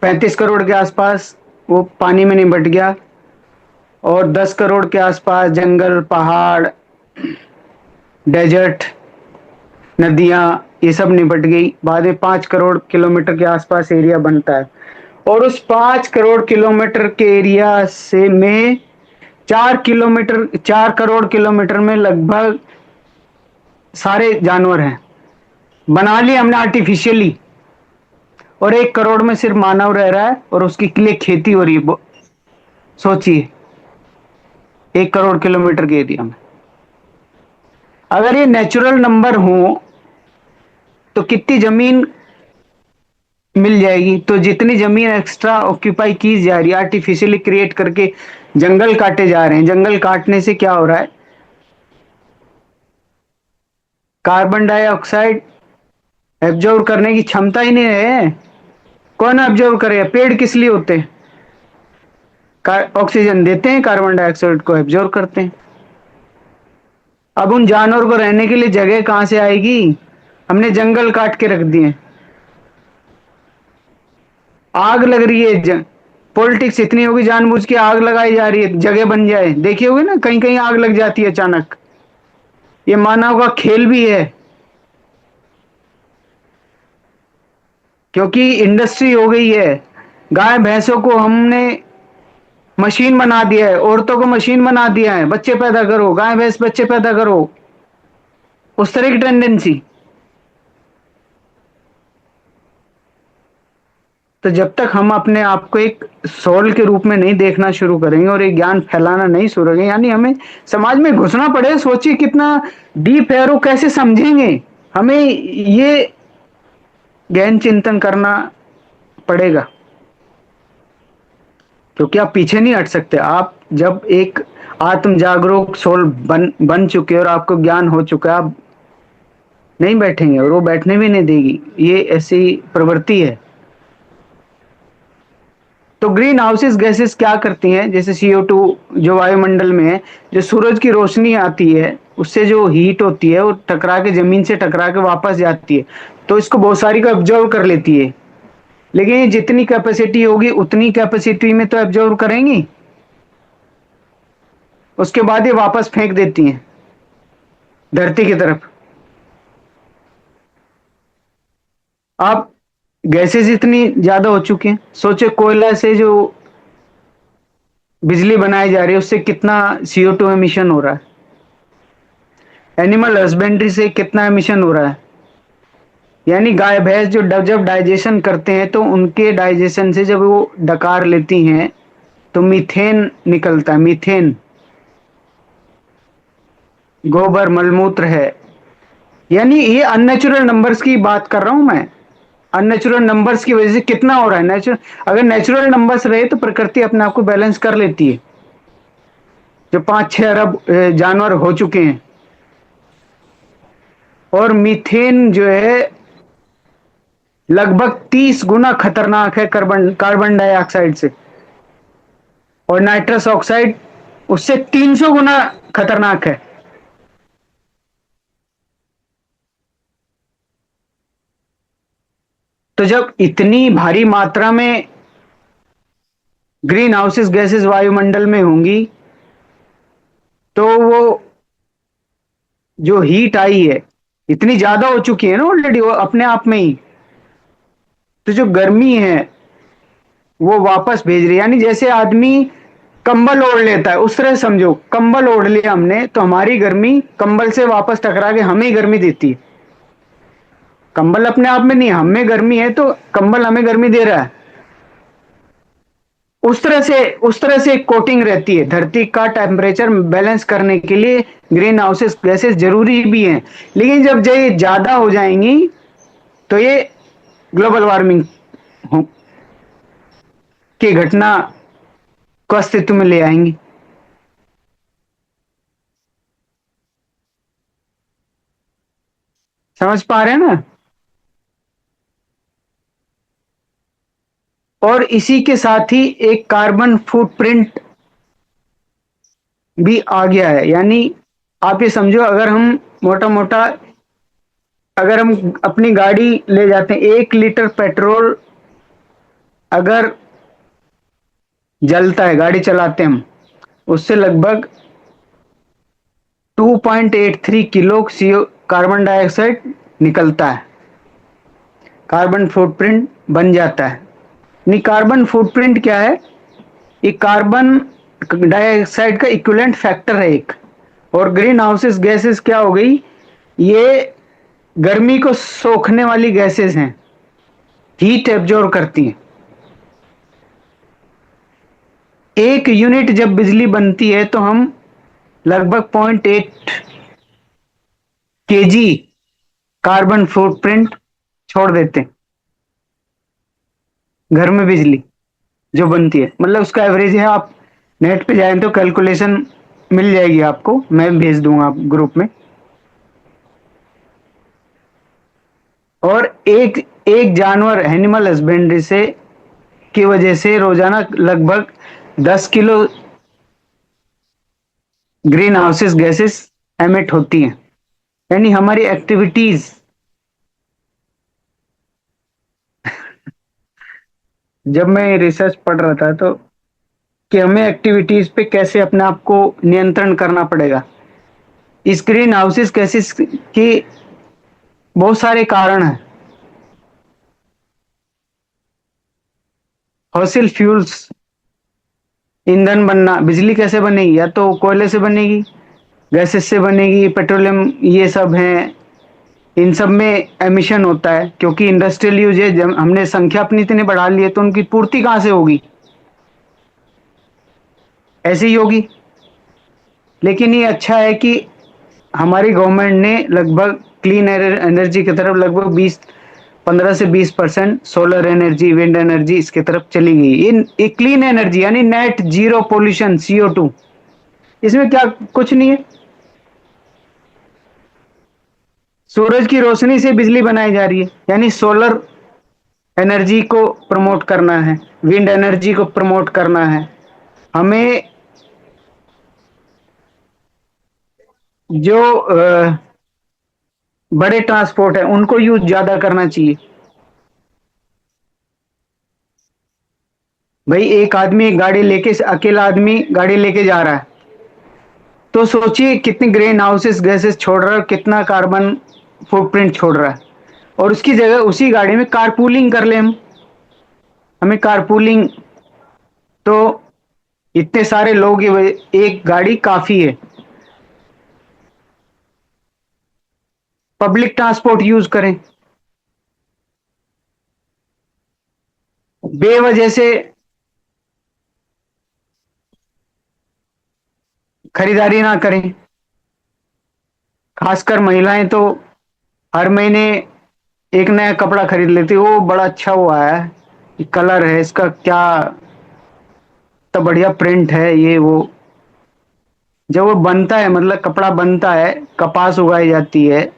35 करोड़ के आसपास वो पानी में निपट गया। और 10 करोड़ के आसपास जंगल, पहाड़, डेजर्ट, नदियां, ये सब निपट गई। बाद में 5 करोड़ किलोमीटर के आसपास एरिया बनता है। और उस 5 करोड़ किलोमीटर के एरिया से में 4 किलोमीटर, 4 करोड़ किलोमीटर में लगभग सारे जानवर हैं, बना लिए हमने आर्टिफिशियली। और 1 करोड़ में सिर्फ मानव रह रहा है और उसके लिए खेती हो रही है। सोचिए, 1 करोड़ किलोमीटर के एरिया में। अगर ये नेचुरल नंबर हो तो कितनी जमीन मिल जाएगी? तो जितनी जमीन एक्स्ट्रा ऑक्यूपाई की जा रही है, आर्टिफिशियली क्रिएट करके जंगल काटे जा रहे हैं, जंगल काटने से क्या हो रहा है? कार्बन डाइऑक्साइड एब्जॉर्ब करने की क्षमता ही नहीं है। कौन एब्जॉर्ब करेगा? पेड़ किस लिए होते हैं? ऑक्सीजन देते हैं, कार्बन डाइऑक्साइड को एब्जॉर्ब करते हैं। अब उन जानवर को रहने के लिए जगह कहां से आएगी? हमने जंगल काट के रख दिए। आग लग रही है, पॉलिटिक्स इतनी होगी, जानबूझ के आग लगाई जा रही है, जगह बन जाए। देखिए होगे ना, कहीं कहीं आग लग जाती है अचानक। ये मानव का खेल भी है, क्योंकि इंडस्ट्री हो गई है। गाय भैंसों को हमने मशीन बना दिया है, औरतों को मशीन बना दिया है, बच्चे पैदा करो, गाय भैंस बच्चे पैदा करो, उस तरह की टेंडेंसी। तो जब तक हम अपने आप को एक सोल के रूप में नहीं देखना शुरू करेंगे और एक ज्ञान फैलाना नहीं शुरू करेंगे, यानी हमें समाज में घुसना पड़े। सोचिए कितना डीप है, और वो कैसे समझेंगे? हमें ये गहन चिंतन करना पड़ेगा, क्योंकि आप पीछे नहीं हट सकते। आप जब एक आत्म जागरूक सोल बन चुके और आपको ज्ञान हो चुका, आप नहीं बैठेंगे, और वो बैठने भी नहीं देगी। ये ऐसी प्रवृत्ति है। तो ग्रीन हाउसेस गैसेस क्या करती हैं? जैसे CO2 जो वायुमंडल में है, जो सूरज की रोशनी आती है, उससे जो हीट होती है वो टकरा के, जमीन से टकरा के वापस जाती है, तो इसको बहुत सारी को एब्जॉर्व कर लेती है। लेकिन ये जितनी कैपेसिटी होगी उतनी कैपेसिटी में तो एब्जॉर्व करेंगी, उसके बाद ये वापस फेंक देती हैं धरती की तरफ। आप गैसेस इतनी ज्यादा हो चुकी हैं, सोचे कोयला से जो बिजली बनाई जा रही है उससे कितना CO2 एमिशन हो रहा है, एनिमल हस्बेंड्री से कितना एमिशन हो रहा है। यानी गाय भैंस जो जब डाइजेशन करते हैं, तो उनके डाइजेशन से जब वो डकार लेती हैं तो मीथेन निकलता है। मीथेन गोबर मलमूत्र है। यानी ये अननेचुरल नंबर्स की बात कर रहा हूं मैं। अननेचुरल नंबर्स की वजह से कितना हो रहा है। नेचुरल, अगर नेचुरल नंबर्स रहे तो प्रकृति अपने आप को बैलेंस कर लेती है। जो 5-6 अरब जानवर हो चुके हैं, और मीथेन जो है लगभग 30 गुना खतरनाक है कार्बन डाइऑक्साइड से, और नाइट्रस ऑक्साइड उससे 300 गुना खतरनाक है। तो जब इतनी भारी मात्रा में ग्रीन हाउसेस गैसेस वायुमंडल में होंगी, तो वो जो हीट आई है इतनी ज्यादा हो चुकी है ना ऑलरेडी, वो अपने आप में ही, तो जो गर्मी है वो वापस भेज रही है। यानी जैसे आदमी कंबल ओढ़ लेता है, उस तरह समझो, कंबल ओढ़ लिया हमने तो हमारी गर्मी कंबल से वापस टकरा के हमें गर्मी देती है। कंबल अपने आप में नहीं, हमें गर्मी है तो कंबल हमें गर्मी दे रहा है। उस तरह से एक कोटिंग रहती है। धरती का टेम्परेचर बैलेंस करने के लिए ग्रीन हाउसेस गैसेस जरूरी भी हैं, लेकिन जब ये ज्यादा हो जाएंगी तो ये ग्लोबल वार्मिंग की घटना को अस्तित्व में ले आएंगी। समझ पा रहे हैं ना? और इसी के साथ ही एक कार्बन फुटप्रिंट भी आ गया है। यानी आप ये समझो, अगर हम मोटा मोटा, अगर हम अपनी गाड़ी ले जाते हैं, 1 लीटर पेट्रोल अगर जलता है, गाड़ी चलाते हैं हम, उससे लगभग 2.83 किलो CO कार्बन डाइऑक्साइड निकलता है। कार्बन फुटप्रिंट बन जाता है। नहीं, कार्बन फुटप्रिंट क्या है? ये कार्बन डाइऑक्साइड का इक्विवेलेंट फैक्टर है एक। और ग्रीन हाउसेस गैसेस क्या हो गई? ये गर्मी को सोखने वाली गैसेस हैं, हीट एब्जॉर्ब करती हैं। 1 यूनिट जब बिजली बनती है तो हम लगभग 0.8 केजी कार्बन फुटप्रिंट छोड़ देते हैं घर में बिजली जो बनती है। मतलब उसका एवरेज है, आप नेट पे जाएं तो कैलकुलेशन मिल जाएगी आपको, मैं भेज दूंगा आप ग्रुप में। और एक एक जानवर एनिमल हस्बेंड्री से की वजह से रोजाना लगभग 10 kilo green houses gases emit होती हैं। यानी हमारी एक्टिविटीज, जब मैं रिसर्च पढ़ रहा था तो, कि हमें एक्टिविटीज पे कैसे अपने आप को नियंत्रण करना पड़ेगा। इस ग्रीन हाउसेस गैसेस की बहुत सारे कारण हैं। फॉसिल फ्यूल्स, ईंधन बनना, बिजली कैसे बनेगी? या तो कोयले से बनेगी, गैसेस से बनेगी, पेट्रोलियम, ये सब हैं। इन सब में एमिशन होता है क्योंकि इंडस्ट्रियल यूज है। जब हमने संख्या अपनी इतनी बढ़ा ली है तो उनकी पूर्ति कहाँ से होगी? ऐसे ही होगी। लेकिन ये अच्छा है कि हमारी गवर्नमेंट ने लगभग क्लीन एनर्जी की तरफ लगभग 15 से 20% सोलर एनर्जी, विंड एनर्जी इसके तरफ चली गई। ये क्लीन एनर्जी यानी नेट जीरो पोल्यूशन, CO2, इसमें क्या कुछ नहीं है। सूरज की रोशनी से बिजली बनाई जा रही है, यानी सोलर एनर्जी को प्रमोट करना है, विंड एनर्जी को प्रमोट करना है। हमें जो बड़े ट्रांसपोर्ट है उनको यूज ज्यादा करना चाहिए। भाई एक आदमी गाड़ी लेके, अकेला आदमी गाड़ी लेके जा रहा है तो सोचिए कितनी ग्रीन हाउसेस गैसेस छोड़ रहा है, कितना कार्बन फुटप्रिंट छोड़ रहा है। और उसकी जगह उसी गाड़ी में कारपूलिंग कर ले हम। हमें कारपूलिंग, तो इतने सारे लोग एक गाड़ी काफी है। पब्लिक ट्रांसपोर्ट यूज करें, बेवजह से खरीदारी ना करें। खासकर महिलाएं तो हर महीने एक नया कपड़ा खरीद लेती है, वो बड़ा अच्छा हुआ है, कलर है इसका, क्या तो बढ़िया प्रिंट है, ये वो। जब वो बनता है, मतलब कपड़ा बनता है, कपास उगाई जाती है,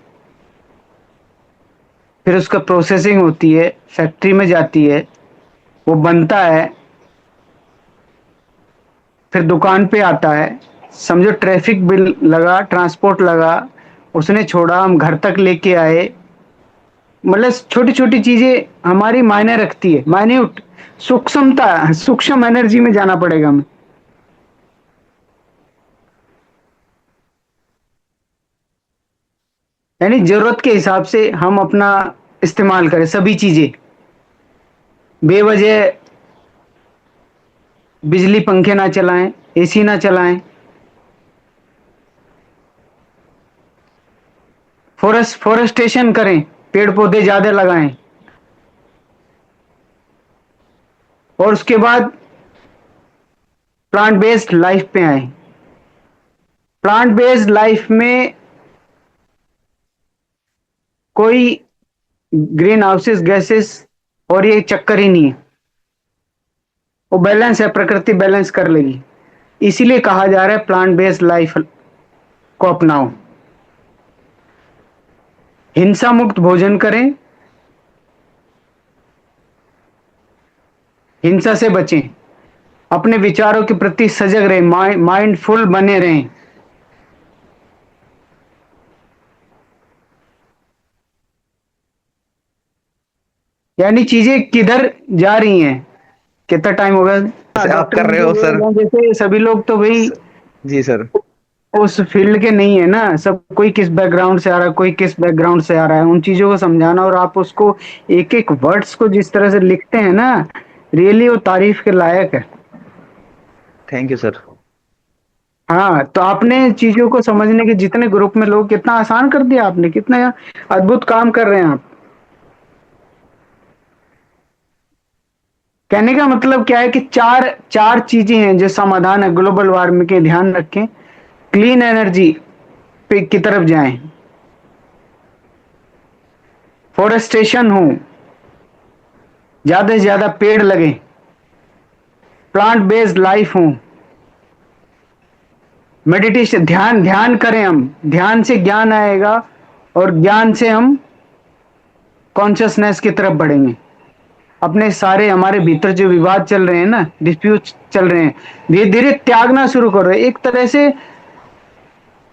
फिर उसका प्रोसेसिंग होती है, फैक्ट्री में जाती है, वो बनता है, फिर दुकान पे आता है। समझो ट्रैफिक बिल लगा, ट्रांसपोर्ट लगा, उसने छोड़ा, हम घर तक लेके आए। मतलब छोटी छोटी चीजें हमारी मायने रखती है, माइन्यूट, सूक्ष्मता, सूक्ष्म एनर्जी में जाना पड़ेगा हमें। यानी जरूरत के हिसाब से हम अपना इस्तेमाल करें सभी चीजें। बेवजह बिजली पंखे ना चलाएं, AC ना चलाएं। फॉरेस्टेशन करें, पेड़ पौधे ज्यादा लगाएं। और उसके बाद प्लांट बेस्ड लाइफ पे आए। प्लांट बेस्ड लाइफ में कोई ग्रीन हाउसेस गैसेस और ये चक्कर ही नहीं है, वो बैलेंस है, प्रकृति बैलेंस कर लेगी। इसीलिए कहा जा रहा है प्लांट बेस्ड लाइफ को अपनाओ। हिंसा मुक्त भोजन करें, हिंसा से बचें, अपने विचारों के प्रति सजग रहें, माइंडफुल बने रहें। यानी चीजें किधर जा रही हैं। कितना टाइम हो गया? हाँ, जैसे आप डॉक्टर कर रहे हो सर। जैसे सभी लोग तो भाई स- जी सर। उस फील्ड के नहीं है ना। सब कोई किस बैकग्राउंड से आ रहा है, कोई किस बैकग्राउंड से आ रहा है, उन चीजों को समझाना, और आप उसको एक एक वर्ड्स को जिस तरह से लिखते हैं ना, रियली वो तारीफ के लायक है। Thank you sir. हाँ, तो आपने चीजों को समझने के, जितने ग्रुप में लोग, कितना आसान कर दिया आपने, कितना अद्भुत काम कर रहे हैं आप। कहने का मतलब क्या है कि चार चार चीजें हैं जो समाधान है ग्लोबल वार्मिंग के, ध्यान रखें। क्लीन एनर्जी पे की तरफ जाएं, फॉरेस्टेशन हो, ज्यादा से ज्यादा पेड़ लगे, प्लांट बेस्ड लाइफ हो, मेडिटेशन, ध्यान ध्यान करें हम, ध्यान से ज्ञान आएगा और ज्ञान से हम कॉन्शियसनेस की तरफ बढ़ेंगे। अपने सारे हमारे भीतर जो विवाद चल रहे हैं ना, डिस्प्यूट चल रहे हैं, धीरे धीरे त्यागना शुरू करो। एक तरह से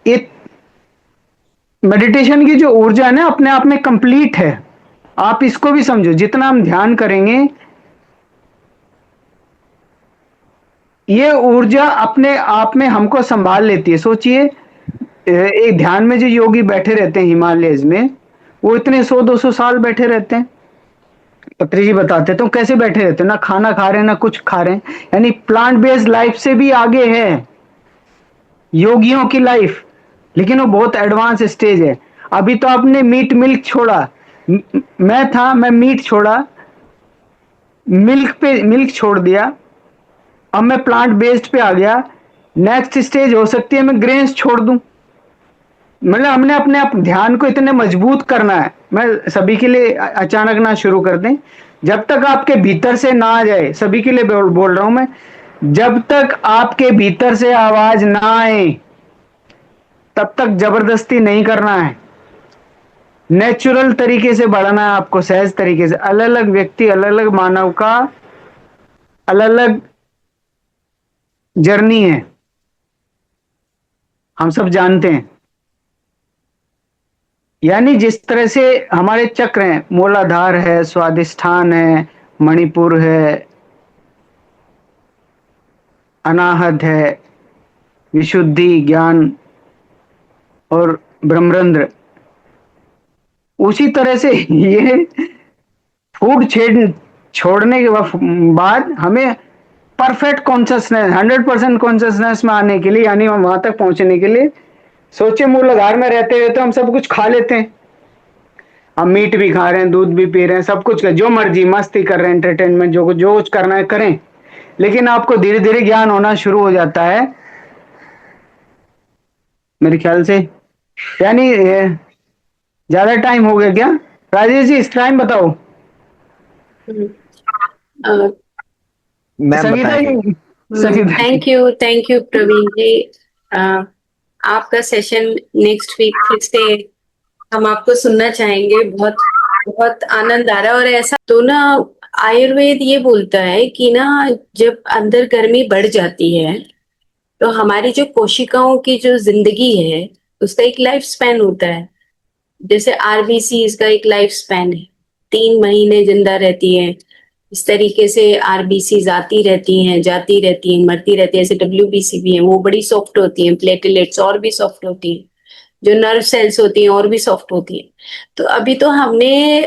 एक मेडिटेशन की जो ऊर्जा है ना अपने आप में कंप्लीट है। आप इसको भी समझो, जितना हम ध्यान करेंगे ये ऊर्जा अपने आप में हमको संभाल लेती है। सोचिए, एक ध्यान में जो योगी बैठे रहते हैं हिमालयज में, वो इतने 100-200 साल बैठे रहते हैं। पत्री जी बताते तो कैसे बैठे रहते हैं, ना खाना खा रहे हैं ना कुछ खा रहे हैं, यानी प्लांट बेस्ड लाइफ से भी आगे है योगियों की लाइफ, लेकिन वो बहुत एडवांस स्टेज है। अभी तो आपने मीट मिल्क छोड़ा, मैं मीट छोड़ा, मिल्क छोड़ दिया, अब मैं प्लांट बेस्ड पे आ गया। नेक्स्ट स्टेज हो सकती है मैं ग्रेन्स छोड़ दूं। मतलब हमने अपने आप ध्यान को इतने मजबूत करना है। मैं सभी के लिए अचानक ना शुरू कर दें, जब तक आपके भीतर से ना आ जाए, सभी के लिए बोल रहा हूं मैं, जब तक आपके भीतर से आवाज ना आए तब तक जबरदस्ती नहीं करना है। नेचुरल तरीके से बढ़ना है आपको, सहज तरीके से। अलग अलग व्यक्ति, अलग अलग मानव का अलग अलग जर्नी है, हम सब जानते हैं। यानी जिस तरह से हमारे चक्र हैं, मूलाधार है, स्वादिष्ठान है, मणिपुर है, अनाहत है, विशुद्धि, ज्ञान और ब्रह्मरंध्र, उसी तरह से ये फूड छोड़ने के बाद हमें परफेक्ट कॉन्शियसनेस, 100% कॉन्शियसनेस में आने के लिए, यानी हम वहां तक पहुंचने के लिए, सोचिए मूलाधार में रहते हुए तो हम सब कुछ खा लेते हैं, हम मीट भी खा रहे हैं, दूध भी पी रहे हैं, सब कुछ जो मर्जी मस्ती कर रहे हैं, एंटरटेनमेंट जो कुछ करना है करें। लेकिन आपको धीरे धीरे ज्ञान होना शुरू हो जाता है मेरे ख्याल से। यानी ज्यादा टाइम हो गया क्या राजेश जी? इस टाइम बताओ। Ma'am Sangeeta ji, thank you Praveen ji. आपका सेशन नेक्स्ट वीक फिर से हम आपको सुनना चाहेंगे। बहुत बहुत आनंद आ रहा है। और ऐसा तो ना, आयुर्वेद ये बोलता है कि ना, जब अंदर गर्मी बढ़ जाती है तो हमारी जो कोशिकाओं की जो जिंदगी है उसका एक लाइफ स्पैन होता है। जैसे आरबीसी इसका एक लाइफ स्पैन है, 3 महीने जिंदा रहती है। इस तरीके से आरबीसी आती रहती हैं, जाती रहती हैं, मरती रहती है। ऐसे डब्ल्यूबीसी भी है, वो बड़ी सॉफ्ट होती हैं। प्लेटलेट्स और भी सॉफ्ट होती हैं, जो नर्व सेल्स होती हैं और भी सॉफ्ट होती हैं। तो अभी तो हमने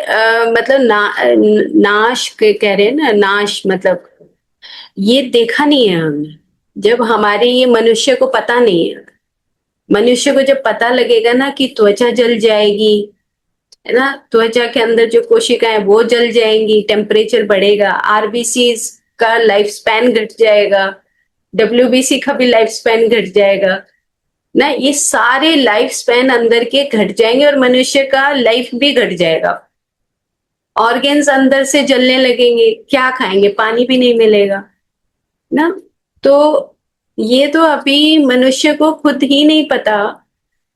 मतलब नाश कह रहे हैं ना, नाश मतलब ये देखा नहीं है हमने। जब हमारे ये मनुष्य को पता नहीं है, मनुष्य को जब पता लगेगा ना कि त्वचा जल जाएगी, है ना, त्वचा के अंदर जो कोशिकाएं वो जल जाएंगी, टेम्परेचर बढ़ेगा, आरबीसी का लाइफ स्पैन घट जाएगा, डब्ल्यूबीसी का भी लाइफ स्पैन घट जाएगा ना, ये सारे लाइफ स्पैन अंदर के घट जाएंगे और मनुष्य का लाइफ भी घट जाएगा। ऑर्गेन्स अंदर से जलने लगेंगे, क्या खाएंगे, पानी भी नहीं मिलेगा ना। तो ये तो अभी मनुष्य को खुद ही नहीं पता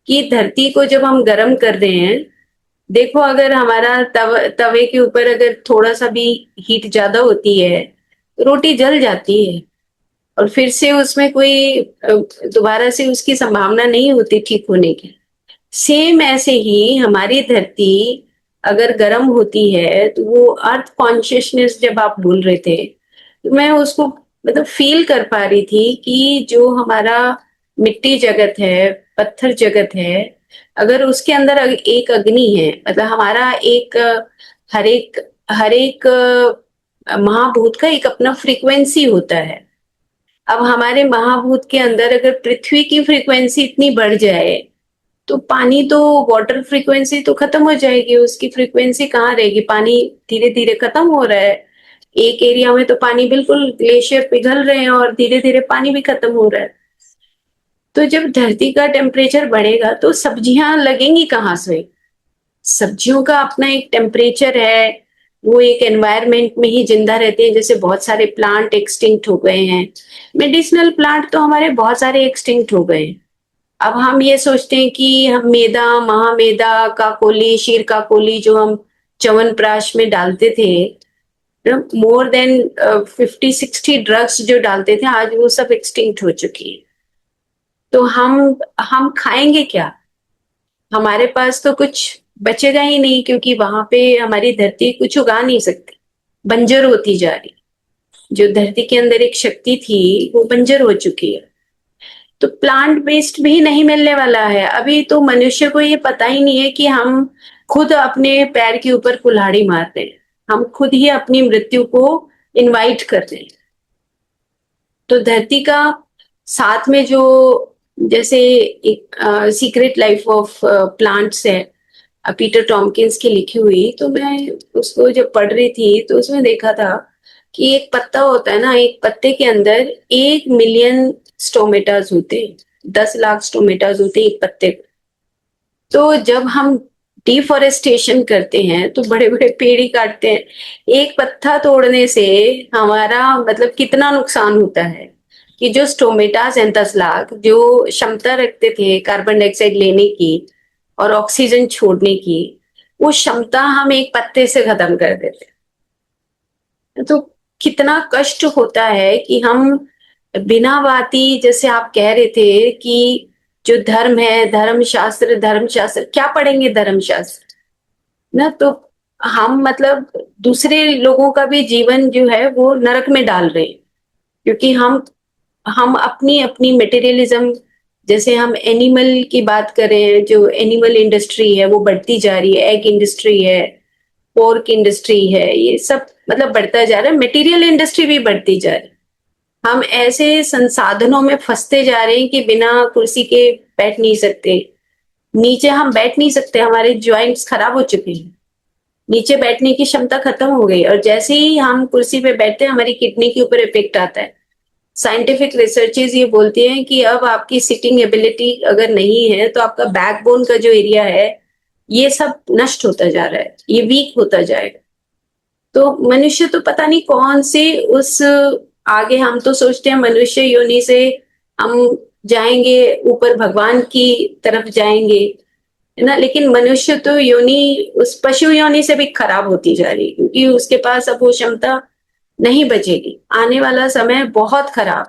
कि धरती को जब हम गर्म कर रहे हैं, देखो अगर हमारा तवे के ऊपर अगर थोड़ा सा भी हीट ज्यादा होती है तो रोटी जल जाती है और फिर से उसमें कोई दोबारा से उसकी संभावना नहीं होती ठीक होने की। सेम ऐसे ही हमारी धरती अगर गर्म होती है तो वो अर्थ कॉन्शियसनेस जब आप बोल रहे थे तो मैं उसको मतलब फील कर पा रही थी कि जो हमारा मिट्टी जगत है, पत्थर जगत है, अगर उसके अंदर एक अग्नि है, मतलब हमारा एक हर एक महाभूत का एक अपना फ्रीक्वेंसी होता है। अब हमारे महाभूत के अंदर अगर पृथ्वी की फ्रीक्वेंसी इतनी बढ़ जाए तो पानी तो, वाटर फ्रीक्वेंसी तो खत्म हो जाएगी, उसकी फ्रीक्वेंसी कहाँ रहेगी, पानी धीरे धीरे खत्म हो रहा है। एक एरिया में तो पानी बिल्कुल ग्लेशियर पिघल रहे हैं और धीरे धीरे पानी भी खत्म हो रहा है। तो जब धरती का टेम्परेचर बढ़ेगा तो सब्जियां लगेंगी कहाँ से? सब्जियों का अपना एक टेम्परेचर है, वो एक एनवायरनमेंट में ही जिंदा रहते हैं। जैसे बहुत सारे प्लांट एक्सटिंक्ट हो गए हैं, मेडिसिनल प्लांट तो हमारे बहुत सारे एक्सटिंक्ट हो गए हैं। अब हम ये सोचते हैं कि हम मेदा, महामेदा, काकोली, शीर काकोली जो हम च्यवनप्राश में डालते थे, मोर देन 50-60 ड्रग्स जो डालते थे, आज वो सब एक्सटिंक्ट हो चुकी है। तो हम खाएंगे क्या? हमारे पास तो कुछ बचेगा ही नहीं, क्योंकि वहां पे हमारी धरती कुछ उगा नहीं सकती, बंजर होती जा रही। जो धरती के अंदर एक शक्ति थी वो बंजर हो चुकी है। तो प्लांट बेस्ड भी नहीं मिलने वाला है। अभी तो मनुष्य को ये पता ही नहीं है कि हम खुद अपने पैर के ऊपर कुल्हाड़ी मार रहे हैं, हम खुद ही अपनी मृत्यु को इनवाइट कर रहे हैं। तो धरती का साथ में जो, जैसे एक सीक्रेट लाइफ ऑफ प्लांट्स है, पीटर टॉमकिंस की लिखी हुई, तो मैं उसको जब पढ़ रही थी तो उसमें देखा था कि एक पत्ता होता है ना, एक पत्ते के अंदर 1 मिलियन स्टोमेटास होते हैं, 10 लाख स्टोमेटास होते हैं एक पत्ते पे। तो जब हम डिफोरेस्टेशन करते हैं तो बड़े बड़े पेड़ ही काटते हैं, एक पत्ता तोड़ने से हमारा मतलब कितना नुकसान होता है कि जो स्टोमेटास हैं 10 लाख, जो क्षमता रखते थे कार्बन डाइऑक्साइड लेने की और ऑक्सीजन छोड़ने की, वो क्षमता हम एक पत्ते से खत्म कर देते हैं। तो कितना कष्ट होता है कि हम बिना बाती, जैसे आप कह रहे थे कि जो धर्म है, धर्मशास्त्र, धर्मशास्त्र क्या पढ़ेंगे धर्मशास्त्र ना, तो हम मतलब दूसरे लोगों का भी जीवन जो है वो नरक में डाल रहे हैं, क्योंकि हम अपनी अपनी मटेरियलिज्म, जैसे हम एनिमल की बात करें, जो एनिमल इंडस्ट्री है वो बढ़ती जा रही है, एग इंडस्ट्री है, पोर्क इंडस्ट्री है, ये सब मतलब बढ़ता जा रहा है, मटेरियल इंडस्ट्री भी बढ़ती जा रही है। हम ऐसे संसाधनों में फंसते जा रहे हैं कि बिना कुर्सी के बैठ नहीं सकते, नीचे हम बैठ नहीं सकते, हमारे जॉइंट्स खराब हो चुके हैं, नीचे बैठने की क्षमता खत्म हो गई, और जैसे ही हम कुर्सी पे बैठते हैं हमारी किडनी के ऊपर इफेक्ट आता है। साइंटिफिक रिसर्चेस ये बोलती हैं कि अब आपकी सिटिंग एबिलिटी अगर नहीं है तो आपका बैकबोन का जो एरिया है ये सब नष्ट होता जा रहा है, ये वीक होता जाएगा। तो मनुष्य तो पता नहीं कौन से उस, आगे हम तो सोचते हैं मनुष्य योनि से हम जाएंगे ऊपर भगवान की तरफ जाएंगे, है ना, लेकिन मनुष्य तो योनि उस पशु योनि से भी खराब होती जा रही है, क्योंकि उसके पास अब वो क्षमता नहीं बचेगी। आने वाला समय बहुत खराब।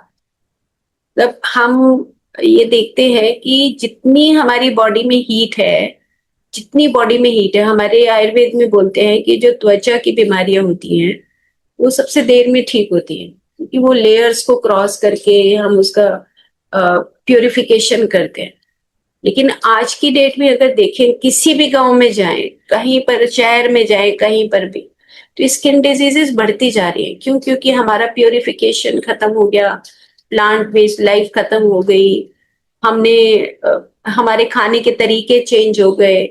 मतलब हम ये देखते हैं कि जितनी हमारी बॉडी में हीट है, जितनी बॉडी में हीट है, हमारे आयुर्वेद में बोलते हैं कि जो त्वचा की बीमारियां होती हैं वो सबसे देर में ठीक होती हैं, क्योंकि वो लेयर्स को क्रॉस करके हम उसका प्यूरिफिकेशन करते हैं। लेकिन आज की डेट में अगर देखें, किसी भी गांव में जाएं, कहीं पर शहर में जाएं, कहीं पर भी, तो स्किन डिजीजेस बढ़ती जा रही है। क्यों? क्योंकि हमारा प्यूरिफिकेशन खत्म हो गया, प्लांट बेस्ड लाइफ खत्म हो गई, हमने हमारे खाने के तरीके चेंज हो गए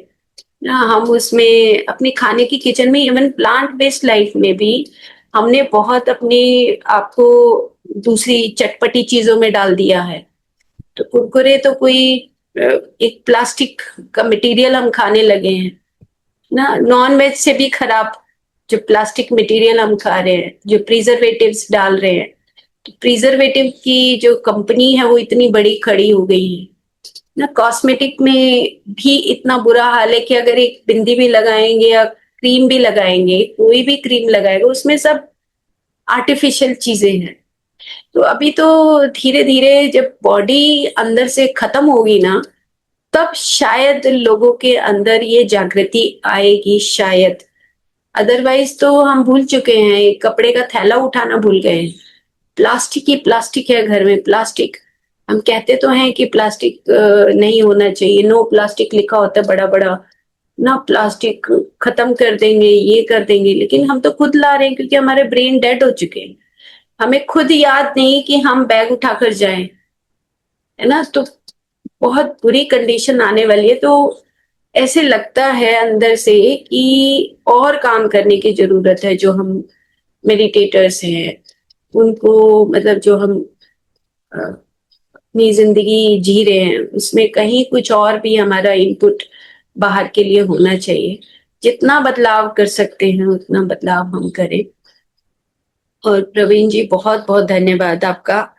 ना, हम उसमें अपने खाने की किचन में, इवन प्लांट बेस्ड लाइफ में भी हमने बहुत अपने आपको दूसरी चटपटी चीजों में डाल दिया है। तो कुरकुरे तो कोई एक प्लास्टिक का मटेरियल हम खाने लगे हैं ना, नॉन वेज से भी खराब जो प्लास्टिक मटेरियल हम खा रहे हैं, जो प्रिजर्वेटिव्स डाल रहे हैं। तो प्रिजर्वेटिव की जो कंपनी है वो इतनी बड़ी खड़ी हो गई है ना। कॉस्मेटिक में भी इतना बुरा हाल है कि अगर एक बिंदी भी लगाएंगे या क्रीम भी लगाएंगे, कोई भी क्रीम लगाएगा, उसमें सब आर्टिफिशियल चीजें हैं। तो अभी तो धीरे धीरे जब बॉडी अंदर से खत्म होगी ना, तब शायद लोगों के अंदर ये जागृति आएगी, शायद। अदरवाइज तो हम भूल चुके हैं, कपड़े का थैला उठाना भूल गए हैं। प्लास्टिक ही प्लास्टिक है, घर में प्लास्टिक। हम कहते तो हैं कि प्लास्टिक नहीं होना चाहिए, नो प्लास्टिक लिखा होता है बड़ा बड़ा ना, प्लास्टिक खत्म कर देंगे, ये कर देंगे, लेकिन हम तो खुद ला रहे हैं, क्योंकि हमारे ब्रेन डेड हो चुके हैं। हमें खुद याद नहीं कि हम बैग उठाकर जाएं, है ना। तो बहुत बुरी कंडीशन आने वाली है। तो ऐसे लगता है अंदर से कि और काम करने की जरूरत है, जो हम मेडिटेटर्स हैं, उनको मतलब जो हम अपनी जिंदगी जी रहे हैं उसमें कहीं कुछ और भी हमारा इनपुट बाहर के लिए होना चाहिए। जितना बदलाव कर सकते हैं उतना बदलाव हम करें। और प्रवीण जी बहुत बहुत धन्यवाद आपका।